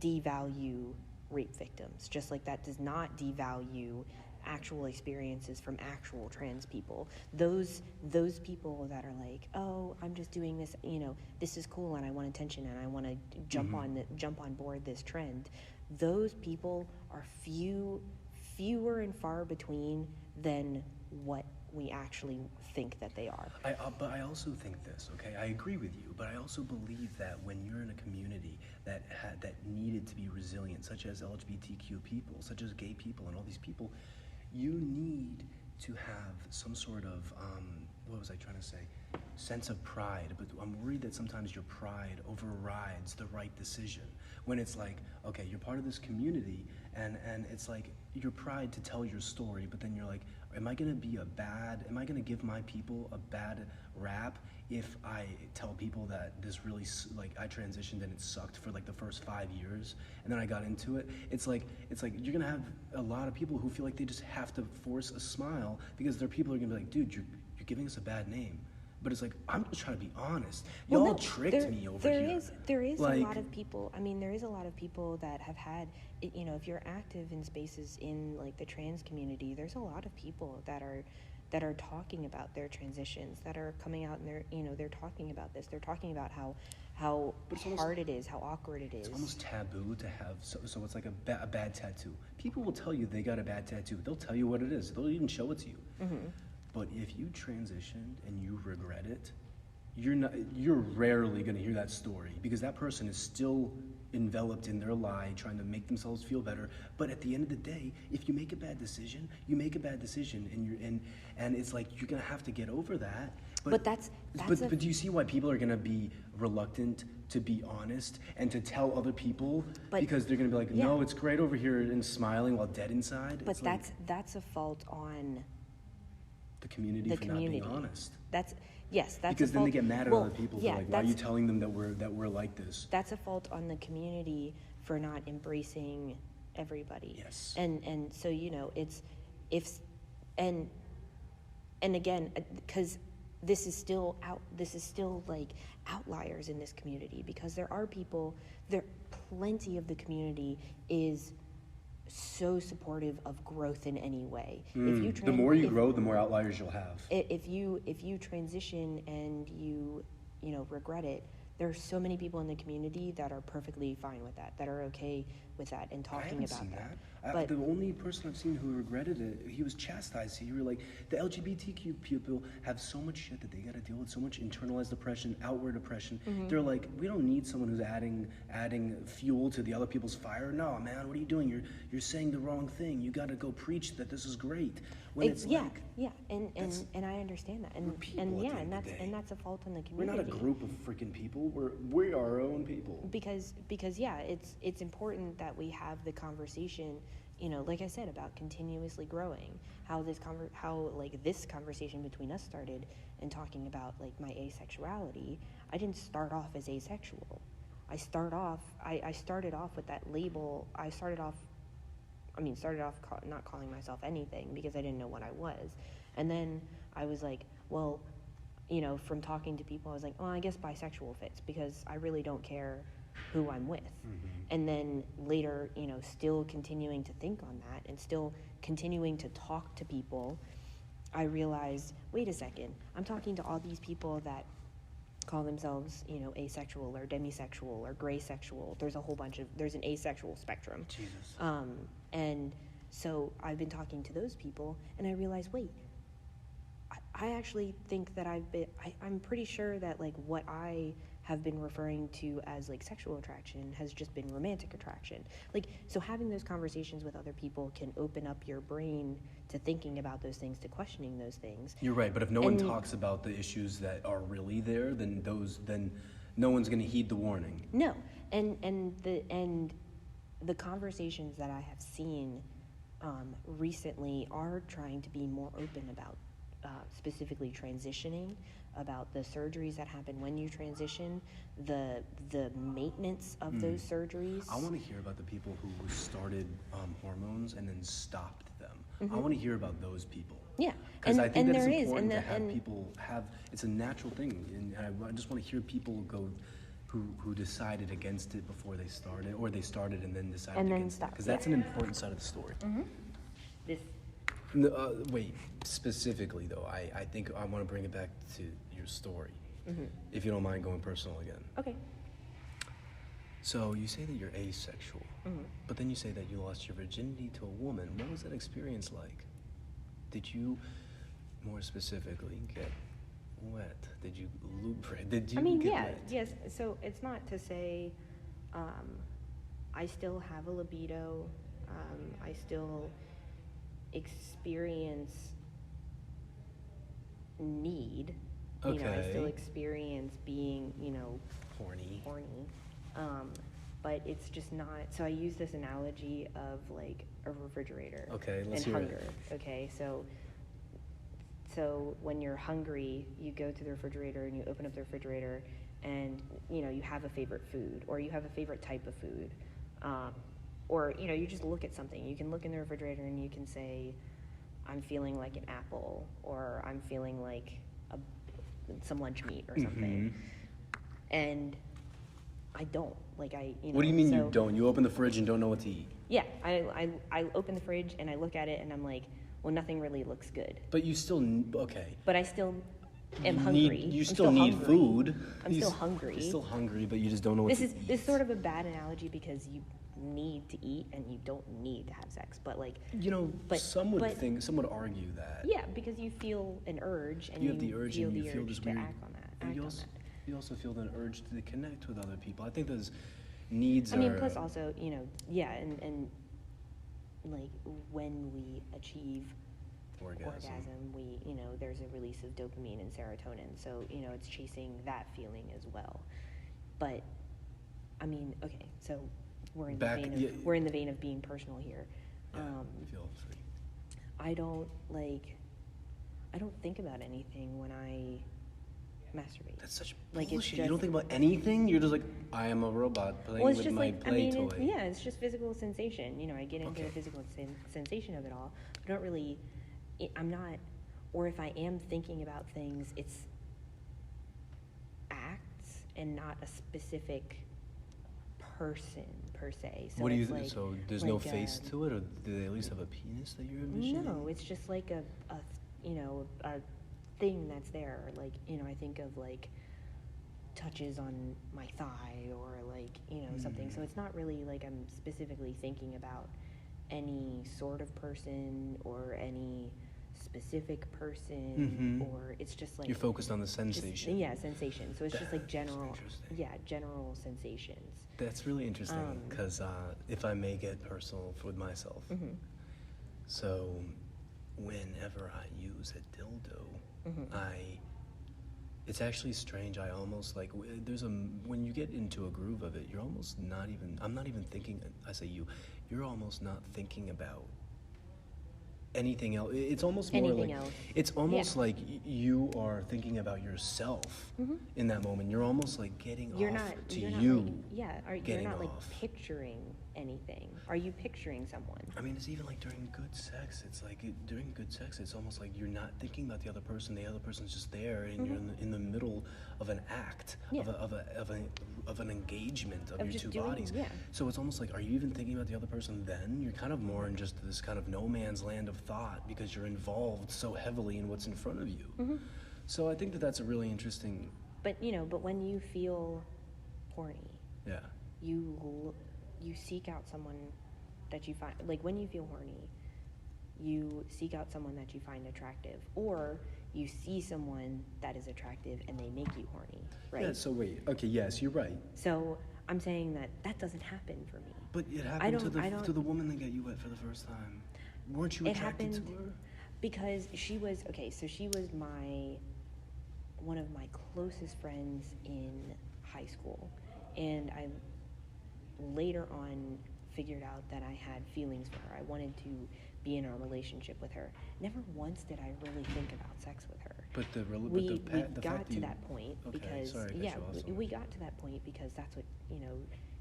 devalue rape victims, just like that does not devalue actual experiences from actual trans people. Those people that are like, oh, I'm just doing this, this is cool and I want attention and I want to jump on board this trend. Those people are fewer and far between than what we actually think that they are. But I also think this, okay? I agree with you, but I also believe that when you're in a community that needed to be resilient, such as LGBTQ people, such as gay people, and all these people, you need to have some sort of, what was I trying to say? Sense of pride. But I'm worried that sometimes your pride overrides the right decision. When it's like, okay, you're part of this community, and it's like your pride to tell your story, but then you're like, am I gonna give my people a bad rap if I tell people that this really, like, I transitioned and it sucked for like the first 5 years, and then I got into it? It's like you're gonna have a lot of people who feel like they just have to force a smile, because their people are gonna be like, dude, you're giving us a bad name. But it's like, I'm just trying to be honest. Well, Y'all no, tricked me over there here. there is Like, a lot of people. I mean, there is a lot of people that have had, you know, if you're active in spaces in like the trans community, there's a lot of people that are talking about their transitions, that are coming out and they're talking about this. They're talking about how hard it is, how awkward it is. it's almost taboo to have, so it's like a bad tattoo. People will tell you they got a bad tattoo. They'll tell you what it is. They'll even show it to you. Mm-hmm. But if you transitioned and you regret it, you're rarely going to hear that story, because that person is still enveloped in their lie, trying to make themselves feel better. But at the end of the day, if you make a bad decision, you make a bad decision, and it's like you're going to have to get over that. But that's but do you see why people are going to be reluctant to be honest and to tell other people, because they're going to be like, no, it's great over here and smiling while dead inside? But it's like, that's a fault on the community the for community. not being honest. That's Because a then fault. they get mad at Well, other people. yeah, Like, why are you telling them that we're like this? That's a fault on the community for not embracing everybody. Yes. And so, you know, and again, because this is still like outliers in this community, because plenty of the community is so supportive of growth in any way. The more you grow, the more outliers you'll have. If you transition and you regret it, there are so many people in the community that are perfectly fine with that are okay with that and talking about that. But the only person I've seen who regretted it, he was chastised. He was like, the LGBTQ people have so much shit that they got to deal with, so much internalized depression, outward depression. Mm-hmm. They're like, we don't need someone who's adding fuel to the other people's fire. No, man, what are you doing? You're saying the wrong thing. You got to go preach that this is great. When and I understand that, and that's a fault in the community. We're not a group of freaking people. We are our own people. Because it's important that we have the conversation, you know, like I said, about continuously growing. How this conversation between us started, and talking about like my asexuality. I didn't start off as asexual. I started off with that label. Started off not calling myself anything, because I didn't know what I was. And then I was like, well, you know, from talking to people, I was like, well, I guess bisexual fits, because I really don't care who I'm with. Mm-hmm. And then later, you know, still continuing to think on that and still continuing to talk to people, I realized, wait a second, I'm talking to all these people that call themselves, you know, asexual or demisexual or gray sexual. There's an asexual spectrum. Jesus. And so I've been talking to those people, and I realized, wait, I actually think that I'm pretty sure that like what I have been referring to as like sexual attraction has just been romantic attraction. Like, so having those conversations with other people can open up your brain to thinking about those things, to questioning those things. You're right, but if no one talks about the issues that are really there, then no one's going to heed the warning. No, and the conversations that I have seen recently are trying to be more open about specifically transitioning, about the surgeries that happen when you transition, the maintenance of those surgeries. I want to hear about the people who started hormones and then stopped them. Mm-hmm. I want to hear about those people. Yeah, because I think that it's important to have people have. It's a natural thing, and I just want to hear people go who decided against it before they started, or they started and then decided against it. Because that's an important side of the story. Mm-hmm. Wait, specifically though, I think I want to bring it back to your story, if you don't mind going personal again. Okay. So you say that you're asexual, but then you say that you lost your virginity to a woman. What was that experience like? Did you, more specifically, get wet? Did you lubricate? Did you get wet? Yes. So it's not to say I still have a libido. I still experience need. Okay. You know, I still experience being, you know, horny. But it's just not. So I use this analogy of like a refrigerator. Okay, let's and hear hunger. it. Okay, so when you're hungry, you go to the refrigerator and you open up the refrigerator, and you know you have a favorite food, or you have a favorite type of food, or you know you just look at something. You can look in the refrigerator and you can say, I'm feeling like an apple, or I'm feeling like some lunch meat or something, and I don't. Like What do you mean so, you don't? You open the fridge and don't know what to eat. Yeah, I open the fridge and I look at it and I'm like, well, nothing really looks good. But you still okay. But I still am hungry. You still need hungry. food. I'm still hungry. You're still hungry, but you just don't know what to eat. This is sort of a bad analogy because you need to eat and you don't need to have sex. But like some would argue that. Yeah, because you feel an urge and you have the urge feel and you the feel urge this to weird. act on that. You also feel the urge to connect with other people. I think those needs are. I mean, plus also, and like when we achieve orgasm, we, there's a release of dopamine and serotonin. So, it's chasing that feeling as well. But, I mean, okay, so we're in the vein of being personal here. Yeah, feel free. I don't think about anything when I masturbate. That's such like bullshit. You don't think about anything? You're just like, I am a robot playing with my play toy. It's just physical sensation. I get into the physical sensation of it all. I don't really, I'm not, or if I am thinking about things, it's acts and not a specific person per se. So what do you think? So there's no face to it, or do they at least have a penis that you're envisioning? No, it's just like a thing that's there. Like, I think of like touches on my thigh or like, something. So it's not really like I'm specifically thinking about any sort of person or any specific person, or it's just like you're focused on the sensation. Sensation. So it's just like general sensations. That's really interesting because if I may get personal with myself, so whenever I use a dildo, it's actually strange. I almost like when you get into a groove of it, you're almost I'm not even thinking. I say you're almost not thinking about anything else. It's almost more anything like else. It's almost like you are thinking about yourself in that moment. You're almost like getting You're off not, to you're you. Not you're not like picturing anything. Are you picturing someone? I mean, it's even like during good sex. It's like during good sex, it's almost like you're not thinking about the other person. The other person's just there, and you're in the middle of an act of an engagement of your two bodies. Yeah. So it's almost like, are you even thinking about the other person then? You're kind of more in just this kind of no man's land of thought because you're involved so heavily in what's in front of you. So I think that's a really interesting. But but when you feel horny, you seek out someone that you find, like when you feel horny, you seek out someone that you find attractive, or you see someone that is attractive and they make you horny, right? Yeah, so wait, okay, yes, you're right. So I'm saying that doesn't happen for me. But it happened to the woman that got you wet for the first time. Weren't you attracted to her? Because she was, she was one of my closest friends in high school, and I later on figured out that I had feelings for her. I wanted to be in a relationship with her. Never once did I really think about sex with her. But we got to that point because we got to that point because that's what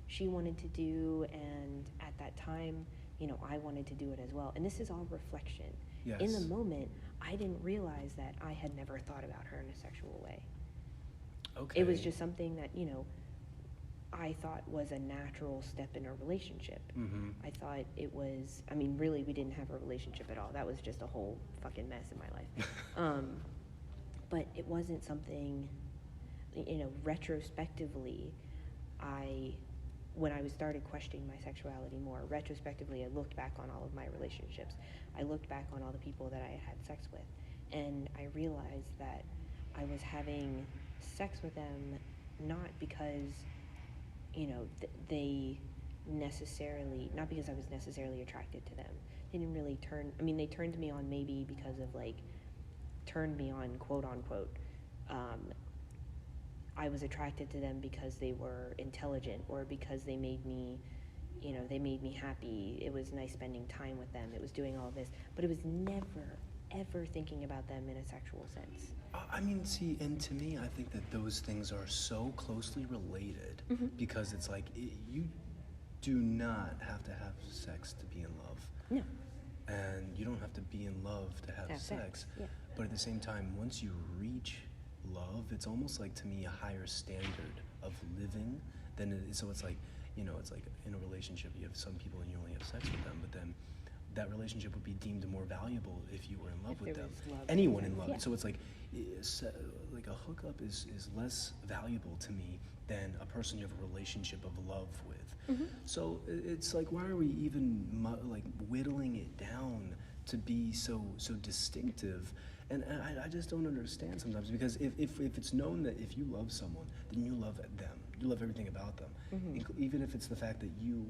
she wanted to do, and at that time I wanted to do it as well. And this is all reflection. Yes. In the moment, I didn't realize that I had never thought about her in a sexual way. Okay. It was just something that I thought was a natural step in a relationship. I thought it was, really, we didn't have a relationship at all. That was just a whole fucking mess in my life. But it wasn't something, retrospectively, when I started questioning my sexuality more, retrospectively, I looked back on all of my relationships. I looked back on all the people that I had sex with, and I realized that I was having sex with them not because not because I was necessarily attracted to them. They didn't really they turned me on maybe because of turned me on, quote unquote. I was attracted to them because they were intelligent or because they made me happy. It was nice spending time with them. It was doing all this, but it was never, ever thinking about them in a sexual sense. See, and to me, I think that those things are so closely related because it's like you do not have to have sex to be in love. No. And you don't have to be in love to have sex. Yeah. But at the same time, once you reach love. It's almost like, to me, a higher standard of living than it is. So it's like, it's like in a relationship, you have some people and you only have sex with them, but then that relationship would be deemed more valuable if you were in love with them. Anyone in love. Yeah. So it's like a hookup is less valuable to me than a person you have a relationship of love with. Mm-hmm. So it's like, why are we even whittling it down to be so distinctive? And I just don't understand sometimes, because if it's known that if you love someone, then you love them, you love everything about them, even if it's the fact that you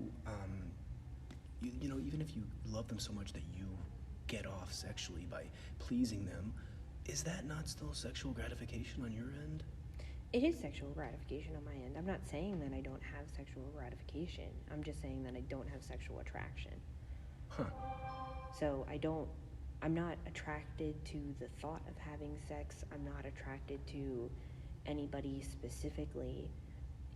even if you love them so much that you get off sexually by pleasing them, is that not still sexual gratification on your end? It is sexual gratification on my end. I'm not saying that I don't have sexual gratification. I'm just saying that I don't have sexual attraction. Huh. So I'm not attracted to the thought of having sex. I'm not attracted to anybody specifically,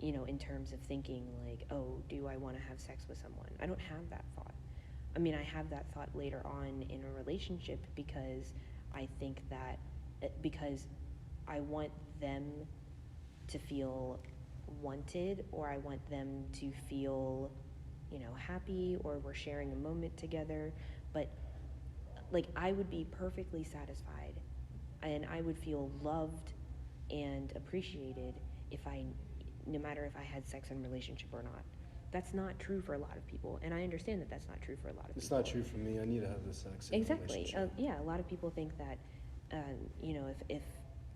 in terms of thinking like, oh, do I want to have sex with someone? I don't have that thought. I mean, I have that thought later on in a relationship, because I think that, because I want them to feel wanted, or I want them to feel, happy, or we're sharing a moment together. But like, I would be perfectly satisfied and I would feel loved and appreciated no matter if I had sex in a relationship or not. That's not true for a lot of people, and I understand that that's not true for a lot of people. It's not true for me. I need to have the sex in a Exactly. relationship. Yeah, a lot of people think that, if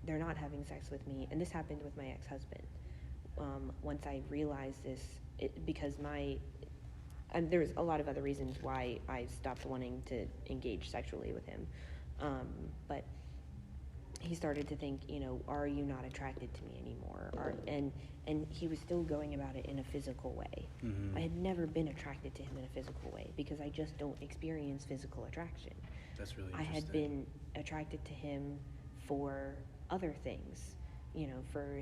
they're not having sex with me, and this happened with my ex-husband. Once I realized this, because and there's a lot of other reasons why I stopped wanting to engage sexually with him, but he started to think, are you not attracted to me anymore? And he was still going about it in a physical way. Mm-hmm. I had never been attracted to him in a physical way, because I just don't experience physical attraction. That's really I interesting. had been attracted to him for other things, for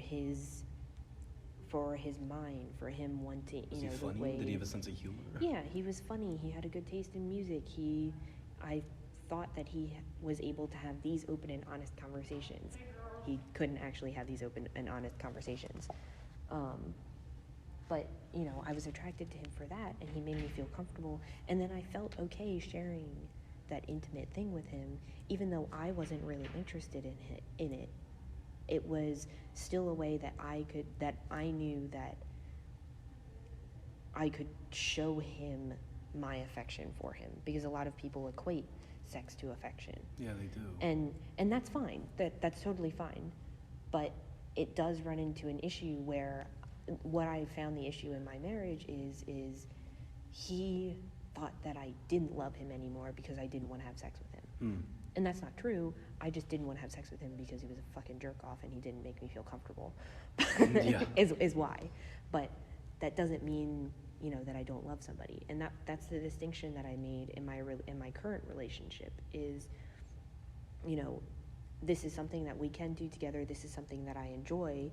his mind, for him wanting, Was he funny? the way. Did he have a sense of humor? Yeah, he was funny. He had a good taste in music. I thought that he was able to have these open and honest conversations. He couldn't actually have these open and honest conversations. But, I was attracted to him for that, and he made me feel comfortable. And then I felt okay sharing that intimate thing with him, even though I wasn't really interested in it. It was still a way that I knew that I could show him my affection for him, because a lot of people equate sex to affection. Yeah, they do. And that's fine. That's totally fine. But it does run into an issue where what I found the issue in my marriage is he thought that I didn't love him anymore because I didn't want to have sex with him. And that's not true. I just didn't want to have sex with him because he was a fucking jerk off and he didn't make me feel comfortable. Yeah. is why. But that doesn't mean, that I don't love somebody. And that's the distinction that I made in my current relationship is, this is something that we can do together. This is something that I enjoy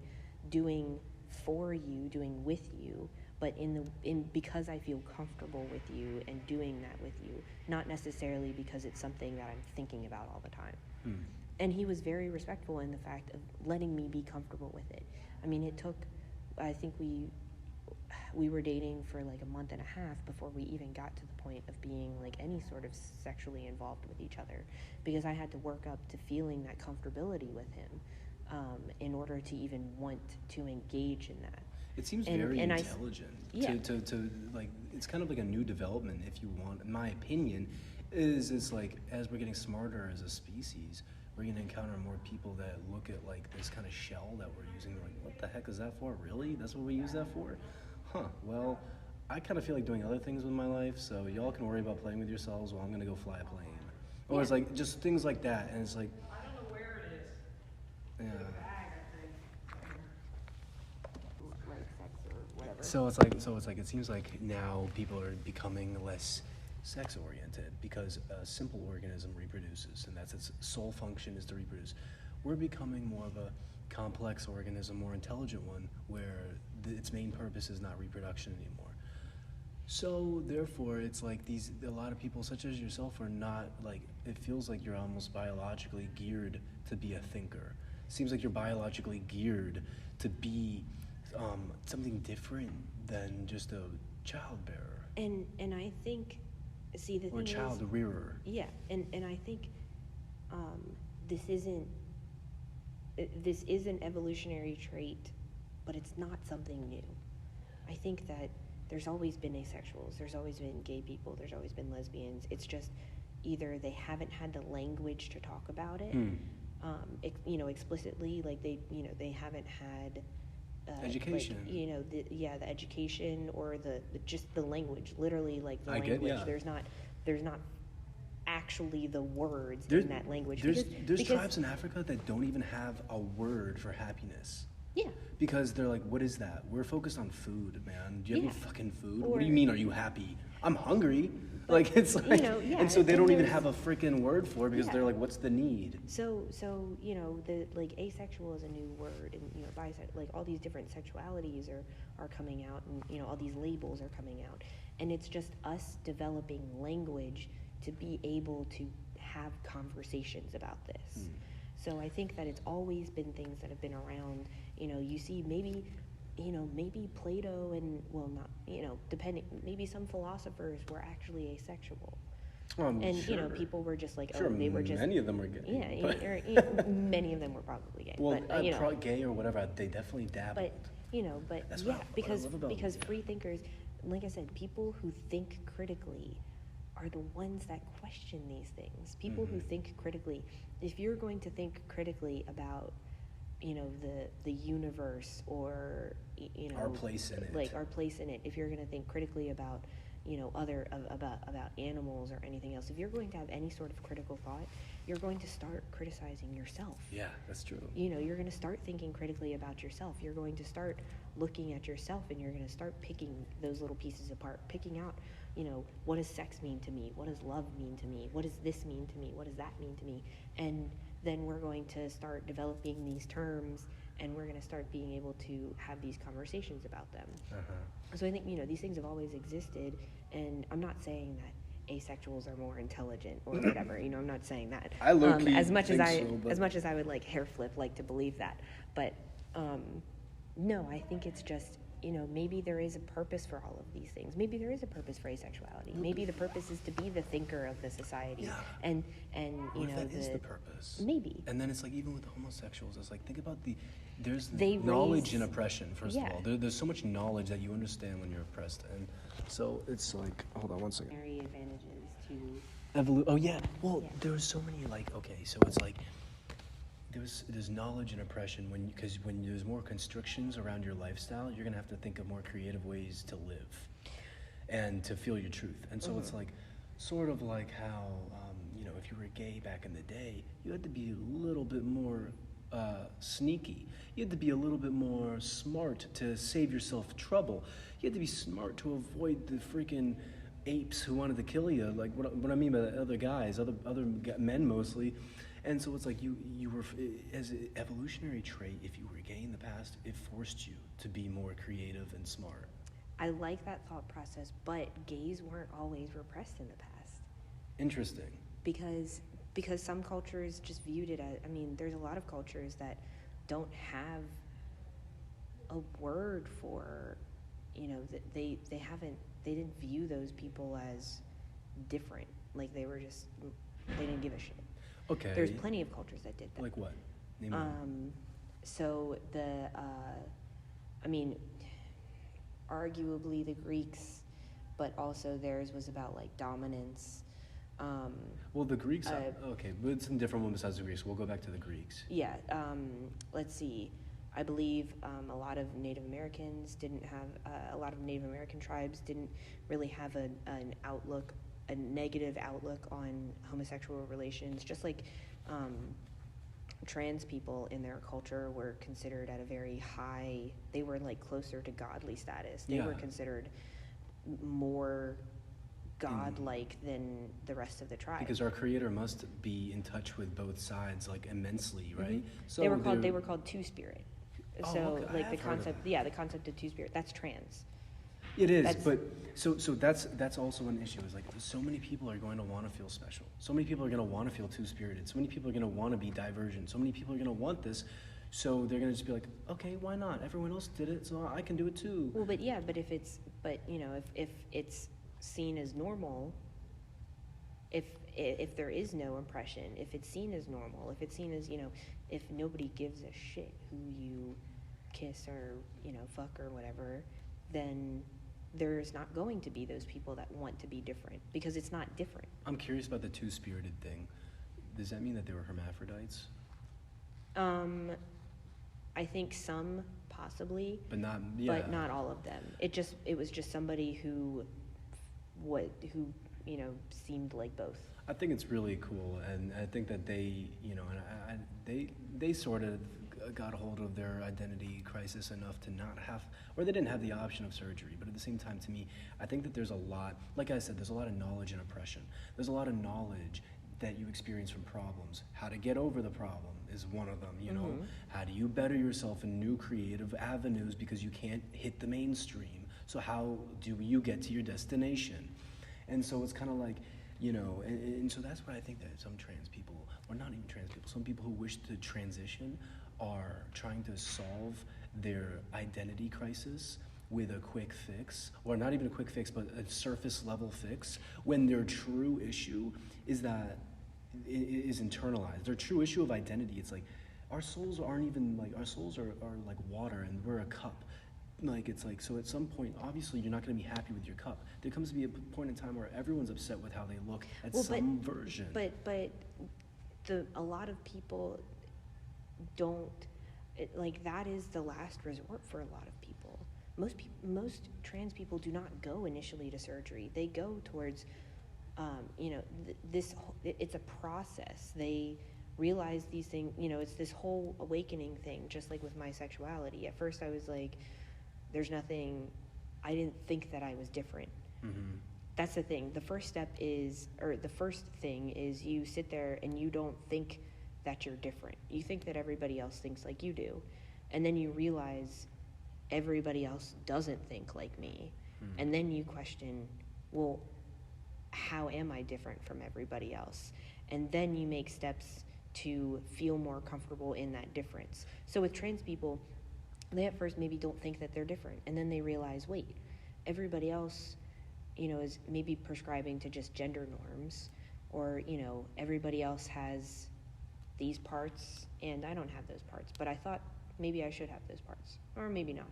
doing for you, doing with you, but because I feel comfortable with you and doing that with you, not necessarily because it's something that I'm thinking about all the time. And he was very respectful in the fact of letting me be comfortable with it. I mean, it took, I think we were dating for like a month and a half before we even got to the point of being like any sort of sexually involved with each other, because I had to work up to feeling that comfortability with him in order to even want to engage in that. It seems very intelligent. To like, it's kind of like a new development, if you want. In my opinion, it's like, as we're getting smarter as a species, we're going to encounter more people that look at like this kind of shell that we're using. They're like, what the heck is that for? Really? That's what we use that for? Huh. Well, I kind of feel like doing other things with my life, so y'all can worry about playing with yourselves while I'm going to go fly a plane. Or it's like just things like that, and it's like, I don't know where it is. yeah. The bag, I think. Like sex or whatever. So it's like it seems like now people are becoming less sex oriented because a simple organism reproduces, and that's its sole function is to reproduce. We're becoming more of a complex organism, more intelligent one, where its main purpose is not reproduction anymore. So therefore, it's like a lot of people, such as yourself, are not like, it feels like you're almost biologically geared to be a thinker. seems like you're biologically geared to be something different than just a childbearer. And I think, see, the or a thing child is, rearer. yeah, and I think this is an evolutionary trait, but it's not something new. I think that there's always been asexuals, there's always been gay people, there's always been lesbians. It's just either they haven't had the language to talk about it, explicitly, like they haven't had education. Like, the education or just the language, literally, like the language. Yeah. There's not actually the words in that language. There's tribes in Africa that don't even have a word for happiness. Yeah. Because they're like, what is that? We're focused on food, man. Do you have any fucking food? Or, what do you mean, are you happy? I'm hungry. Like, it's like, and so they don't even have a freaking word for it because they're like, what's the need? So the like asexual is a new word, and bisexual, like all these different sexualities are coming out, and all these labels are coming out, and it's just us developing language to be able to have conversations about this. So I think that it's always been things that have been around. You see maybe Plato and, well, not, depending, maybe some philosophers were actually asexual. And, sure. People were just like, Sure, they were just... many of them were gay. Yeah, many of them were probably gay. Well, but, gay or whatever, they definitely dabbled. But That's yeah, what I because love about them. free thinkers, like I said, people who think critically are the ones that question these things. People who think critically, if you're going to think critically about the universe, or our place in it, like our place in it, if you're going to think critically about about animals or anything else, if you're going to have any sort of critical thought, you're going to start criticizing yourself. Yeah, that's true. You're going to start thinking critically about yourself. You're going to start looking at yourself, and you're going to start picking those little pieces apart, picking out, what does sex mean to me? What does love mean to me? What does this mean to me? What does that mean to me? And then we're going to start developing these terms, and we're going to start being able to have these conversations about them. So I think, these things have always existed, and I'm not saying that asexuals are more intelligent or whatever. I'm not saying that. I low-key as much think as so, but... as much as I would hair flip to believe that, but no, I think it's just maybe there is a purpose for all of these things. Maybe there is a purpose for asexuality. Maybe the purpose is to be the thinker of the society. Yeah. And that is the purpose. Maybe. And then it's like, even with the homosexuals, it's like, think about there's They knowledge raise- and oppression, first Yeah. of all. There's so much knowledge that you understand when you're oppressed. And so it's like, hold on one second. Very advantages to Oh yeah. Well, Yeah. there was so many so it's like there's knowledge and oppression because when there's more constrictions around your lifestyle, you're gonna have to think of more creative ways to live and to feel your truth. And so it's like sort of like how if you were gay back in the day, you had to be a little bit more sneaky. You had to be a little bit more smart to save yourself trouble. You had to be smart to avoid the freaking apes who wanted to kill you, like what I mean by the other guys, other men mostly. And so it's like you were, as an evolutionary trait, if you were gay in the past, it forced you to be more creative and smart. I like that thought process, but gays weren't always repressed in the past. Interesting. Because some cultures just viewed it as, there's a lot of cultures that don't have a word for, that they didn't view those people as different. Like they didn't give a shit. Okay. There's plenty of cultures that did that. Like what? Name one. So arguably the Greeks, but also theirs was about dominance. Well, the Greeks, okay, but it's a different one besides the Greeks. We'll go back to the Greeks. Yeah, let's see. I believe a lot of Native Americans didn't have, a lot of Native American tribes didn't really have a negative outlook on homosexual relations, just like trans people in their culture were considered at a very high, they were closer to godly status. They were considered more godlike than the rest of the tribe. Because our creator must be in touch with both sides immensely, right? Mm-hmm. So they were called two-spirit. Oh, So okay. I have the heard of concept, that. the concept of two-spirit, that's trans. It is, That's- but So that's also an issue. Is like so many people are going to want to feel special. So many people are going to want to feel two-spirited. So many people are going to want to be divergent. So many people are going to want this. So they're going to just be like, okay, why not? Everyone else did it, so I can do it too. Well, but if it's seen as normal, if there is no impression, if it's seen as normal, if it's seen as, if nobody gives a shit who you kiss or, fuck or whatever, then there's not going to be those people that want to be different because it's not different. I'm curious about the two-spirited thing. Does that mean that they were hermaphrodites? I think some possibly, But not all of them. It was just somebody who seemed like both. I think it's really cool, and I think that they, they sort of got a hold of their identity crisis enough to not have, or they didn't have the option of surgery. But at the same time, to me, I think that there's a lot, like I said, there's a lot of knowledge in oppression. There's a lot of knowledge that you experience from problems. How to get over the problem is one of them, Mm-hmm. How do you better yourself in new creative avenues because you can't hit the mainstream? So how do you get to your destination? And so it's kind of like, and so that's what I think that some trans people, or not even trans people, some people who wish to transition are trying to solve their identity crisis with a quick fix, or not even a quick fix, but a surface level fix, when their true issue is that it is internalized. Their true issue of identity, it's like, our souls aren't even like, our souls are like water and we're a cup. Like, it's like, so at some point, obviously you're not going to be happy with your cup. There comes to be a point in time where everyone's upset with how they look at some version. But a lot of people don't, that is the last resort for a lot of people. Most trans people do not go initially to surgery. They go towards, it's a process. They realize these things, it's this whole awakening thing, just like with my sexuality. At first I was like, there's nothing, I didn't think that I was different. Mm-hmm. That's the thing. The first thing is you sit there and you don't think that you're different. You think that everybody else thinks like you do. And then you realize everybody else doesn't think like me. Mm-hmm. And then you question, well, how am I different from everybody else? And then you make steps to feel more comfortable in that difference. So with trans people, they at first maybe don't think that they're different. And then they realize, wait, everybody else, is maybe prescribing to just gender norms, or, everybody else has these parts and I don't have those parts, but I thought maybe I should have those parts, or maybe not.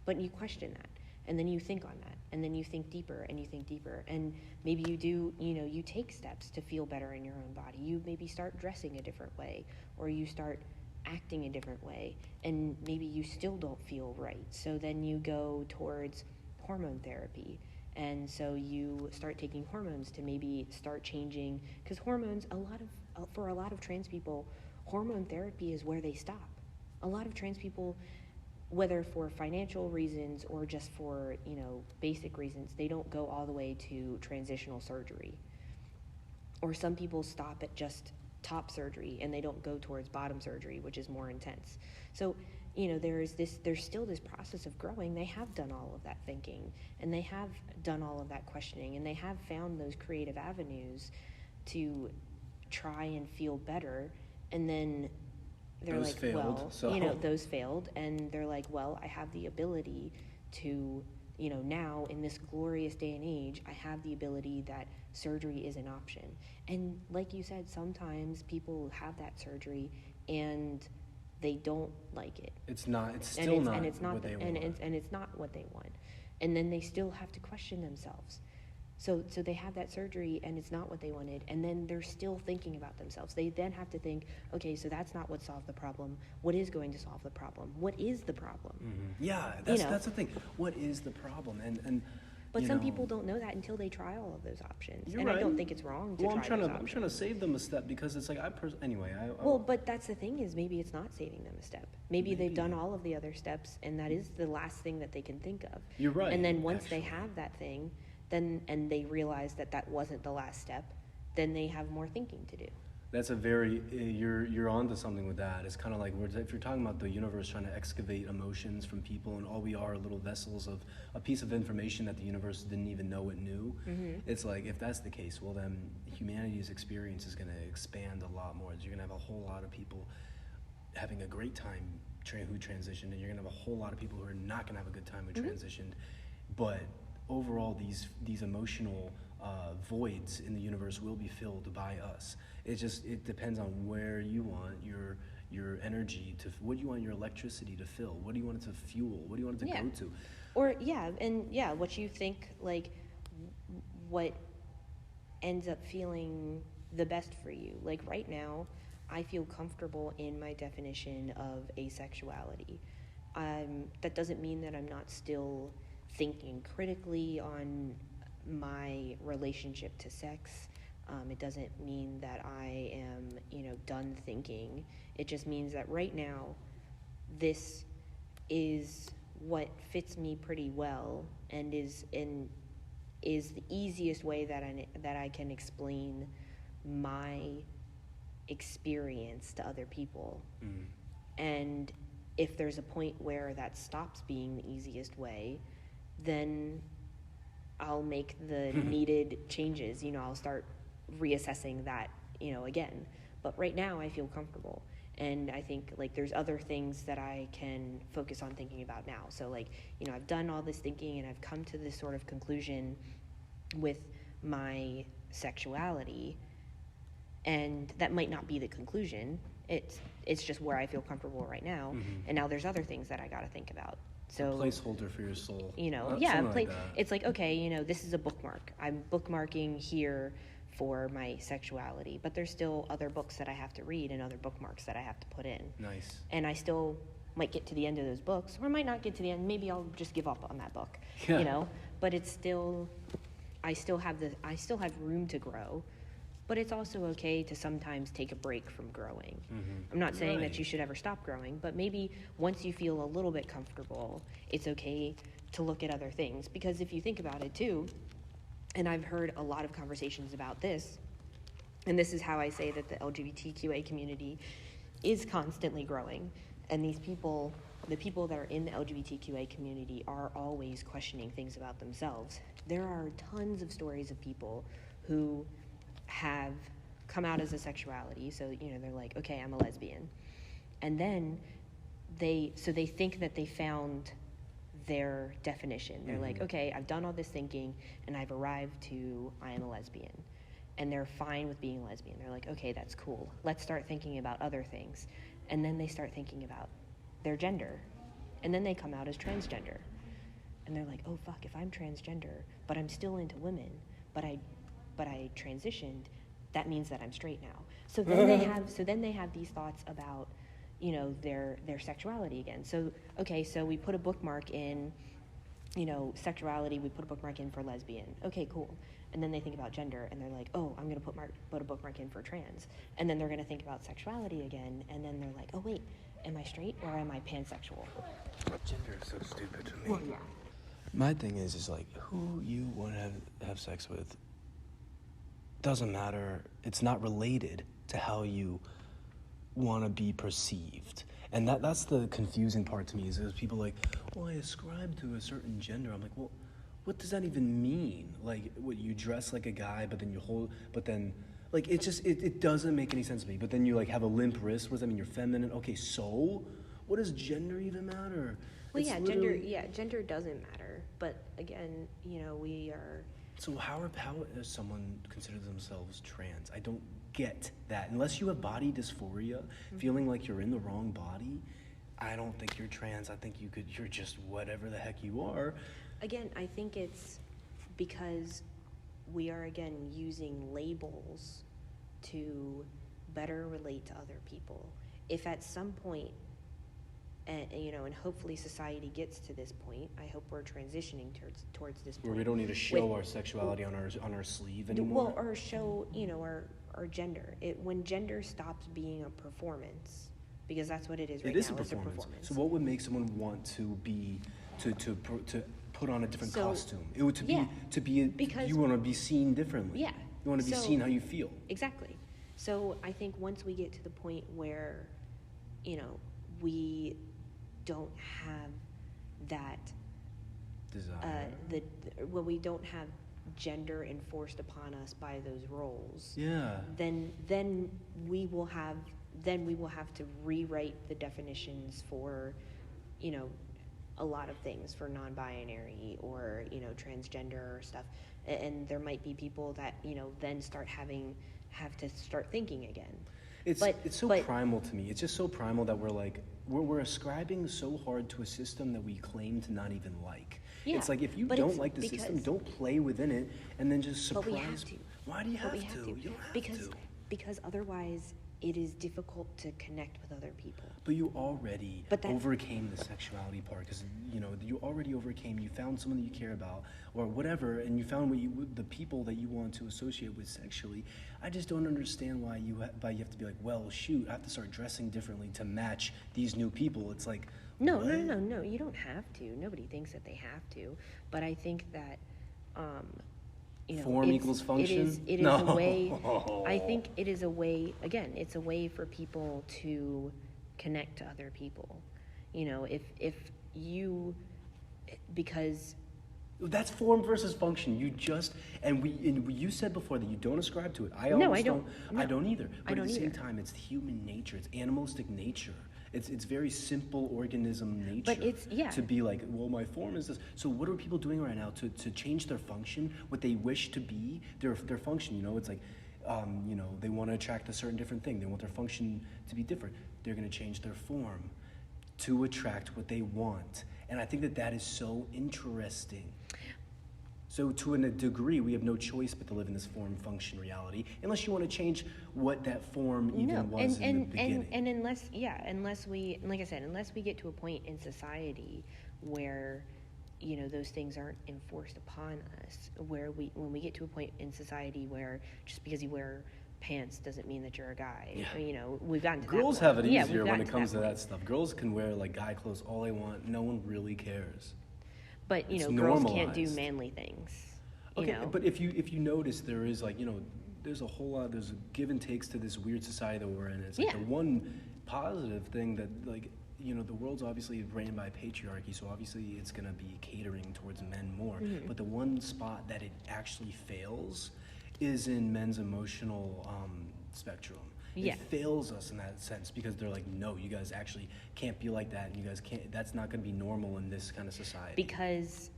But you question that, and then you think on that, and then you think deeper, and you think deeper, and maybe you do, you take steps to feel better in your own body. You maybe start dressing a different way, or you start acting a different way, and maybe you still don't feel right. So then you go towards hormone therapy, and so you start taking hormones to maybe start changing, because hormones, for a lot of trans people, hormone therapy is where they stop. A lot of trans people, whether for financial reasons or just for, basic reasons, they don't go all the way to transitional surgery. Or some people stop at just top surgery and they don't go towards bottom surgery, which is more intense. So, there's still this process of growing. They have done all of that thinking, and they have done all of that questioning, and they have found those creative avenues to try and feel better. And then they're those like, failed, those failed, and they're like, well, I have the ability to, now in this glorious day and age, I have the ability that surgery is an option. And like you said, sometimes people have that surgery and they don't like it. It's not what they want. And it's not what they want. And then they still have to question themselves. So they have that surgery and it's not what they wanted, and then they're still thinking about themselves. They then have to think, okay, so that's not what solved the problem. What is going to solve the problem? What is the problem? Mm-hmm. Yeah, that's the thing. What is the problem? But some people don't know that until they try all of those options. You're and right. I don't think it's wrong to try those options. I'm trying to save them a step, because it's like but that's the thing, is maybe it's not saving them a step. Maybe they've done all of the other steps, and that is the last thing that they can think of. You're right. And then once they have that thing, and they realize that wasn't the last step, then they have more thinking to do. That's a very, you're onto something with that. It's kind of like, if you're talking about the universe trying to excavate emotions from people and all we are little vessels of a piece of information that the universe didn't even know it knew, it's like, if that's the case, well then humanity's experience is going to expand a lot more. You're going to have a whole lot of people having a great time who transitioned, and you're going to have a whole lot of people who are not going to have a good time who transitioned. But overall, these emotional voids in the universe will be filled by us. It depends on where you want your energy to, what do you want your electricity to fill? What do you want it to fuel? What do you want it to go to? Or what you think, like, what ends up feeling the best for you. Like right now, I feel comfortable in my definition of asexuality. That doesn't mean that I'm not still thinking critically on my relationship to sex. It doesn't mean that I am, done thinking. It just means that right now, this is what fits me pretty well and is the easiest way that I can explain my experience to other people. And if there's a point where that stops being the easiest way, then I'll make the needed changes. I'll start reassessing that, again. But right now I feel comfortable. And I think, like, there's other things that I can focus on thinking about now. So, like, I've done all this thinking and I've come to this sort of conclusion with my sexuality. And that might not be the conclusion. It's just where I feel comfortable right now. And now there's other things that I got to think about. So, a placeholder for your soul. It's like, okay, this is a bookmark. I'm bookmarking here for my sexuality, but there's still other books that I have to read and other bookmarks that I have to put in. Nice. And I still might get to the end of those books, or I might not get to the end. Maybe I'll just give up on that book. But it's still, I still have room to grow. But it's also okay to sometimes take a break from growing. I'm not saying that you should ever stop growing, but maybe once you feel a little bit comfortable, it's okay to look at other things. Because if you think about it too, and I've heard a lot of conversations about this, and this is how I say that the LGBTQA community is constantly growing, and the people that are in the LGBTQA community are always questioning things about themselves. There are tons of stories of people who have come out as a sexuality, so they're like, okay, I'm a lesbian, and then they think that they found their definition. They're like, okay, I've done all this thinking and I've arrived to I am a lesbian, and they're fine with being a lesbian. They're like, okay, that's cool, let's start thinking about other things. And then they start thinking about their gender, and then they come out as transgender, and they're like, oh fuck, if I'm transgender but I'm still into women, but I transitioned, that means that I'm straight now. So then they have these thoughts about, their sexuality again. So okay, so we put a bookmark in, sexuality, we put a bookmark in for lesbian. Okay, cool. And then they think about gender and they're like, oh, I'm gonna put a bookmark in for trans. And then they're gonna think about sexuality again, and then they're like, oh wait, am I straight or am I pansexual? Gender is so stupid to me. Well, yeah. My thing is like, who you want to have sex with doesn't matter. It's not related to how you want to be perceived. And that's the confusing part to me, is there's people like, well, I ascribe to a certain gender. I'm like, well, what does that even mean? Like, what, you dress like a guy, but then like, it doesn't make any sense to me. But then you like have a limp wrist. What does that mean? You're feminine? Okay, so what does gender even matter? Well, gender doesn't matter. But again, we are. So how does someone consider themselves trans? I don't get that. Unless you have body dysphoria, feeling like you're in the wrong body, I don't think you're trans. I think you're just whatever the heck you are. Again, I think it's because we are, again, using labels to better relate to other people. If at some point, and hopefully society gets to this point, I hope we're transitioning towards this point. Where we don't need to show our sexuality on our sleeve anymore. Well, or show, our gender. when gender stops being a performance, because that's what it is right now. It's a performance. So what would make someone want to put on a different costume? It would because you want to be seen differently. Yeah. You want to be seen how you feel. Exactly. So I think once we get to the point where, you know, we don't have that Desire. when we don't have gender enforced upon us by those roles, Yeah. then we will have to rewrite the definitions for, you know, a lot of things, for non-binary or, you know, transgender stuff, and there might be people that, you know, then have to start thinking again. It's so primal to me. It's just so primal that we're ascribing so hard to a system that we claim to not even like. Yeah, It's like, if you but don't it's like the system, because- don't play within it, and then just surprise. But we have to. Why do you have But we to? You don't have to. Because otherwise it is difficult to connect with other people. But you already But that- overcame the sexuality part, because you know you already overcame. You found someone that you care about, or whatever, and you found the people that you want to associate with sexually. I just don't understand why you have to be like, well, shoot, I have to start dressing differently to match these new people. It's like, No, what? no. You don't have to. Nobody thinks that they have to. But I think that, you know, Form equals function? It is No. a way. I think it is a way. Again, it's a way for people to connect to other people. You know, because. That's form versus function. You said before that you don't ascribe to it. I No, almost I don't. No. I don't either. But don't at the same either. time, it's human nature. It's animalistic nature. It's very simple organism nature. But it's- yeah. To be like, well, my form is this. So what are people doing right now to change their function, what they wish to be, their function? You know, it's like, you know, they want to attract a certain different thing. They want their function to be different. They're going to change their form to attract what they want. And I think that is so interesting. So to a degree, we have no choice but to live in this form-function reality, unless you want to change what that form even was in the beginning. And unless we, like I said, unless we get to a point in society where, you know, those things aren't enforced upon us, when we get to a point in society where just because you wear pants doesn't mean that you're a guy. Yeah. You know, we've gotten to Girls that point. have it Yeah, easier we've when gotten it comes to point. that stuff. Girls can wear like guy clothes all they want. No one really cares. But, you It's know, girls can't do normalized. manly things. You Okay, know? but if you notice, there is like, you know, there's a whole lot, there's a give and takes to this weird society that we're in. It's like Yeah. the one positive thing that, like, you know, the world's obviously ran by patriarchy, so obviously it's going to be catering towards men more. Mm-hmm. But the one spot that it actually fails is in men's emotional spectrum. Yeah. It fails us in that sense because they're like, no, you guys actually can't be like that, and you guys can't, that's not going to be normal in this kind of society. Because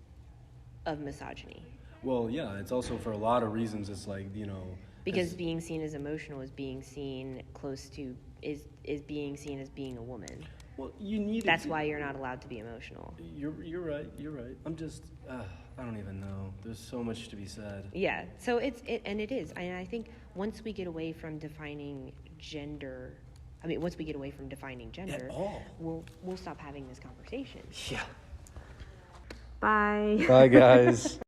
of misogyny. Well, yeah, it's also for a lot of reasons. It's like, you know, Because being seen as emotional is being seen close to, is being seen as being a woman. well, you need. That's why you're not allowed to be emotional. You're right. You're right. I'm just. I don't even know. There's so much to be said. Yeah, so it is. And I think once we get away from defining gender, once we get away from defining gender, At all. we'll stop having this conversation. Yeah. Bye. Bye, guys.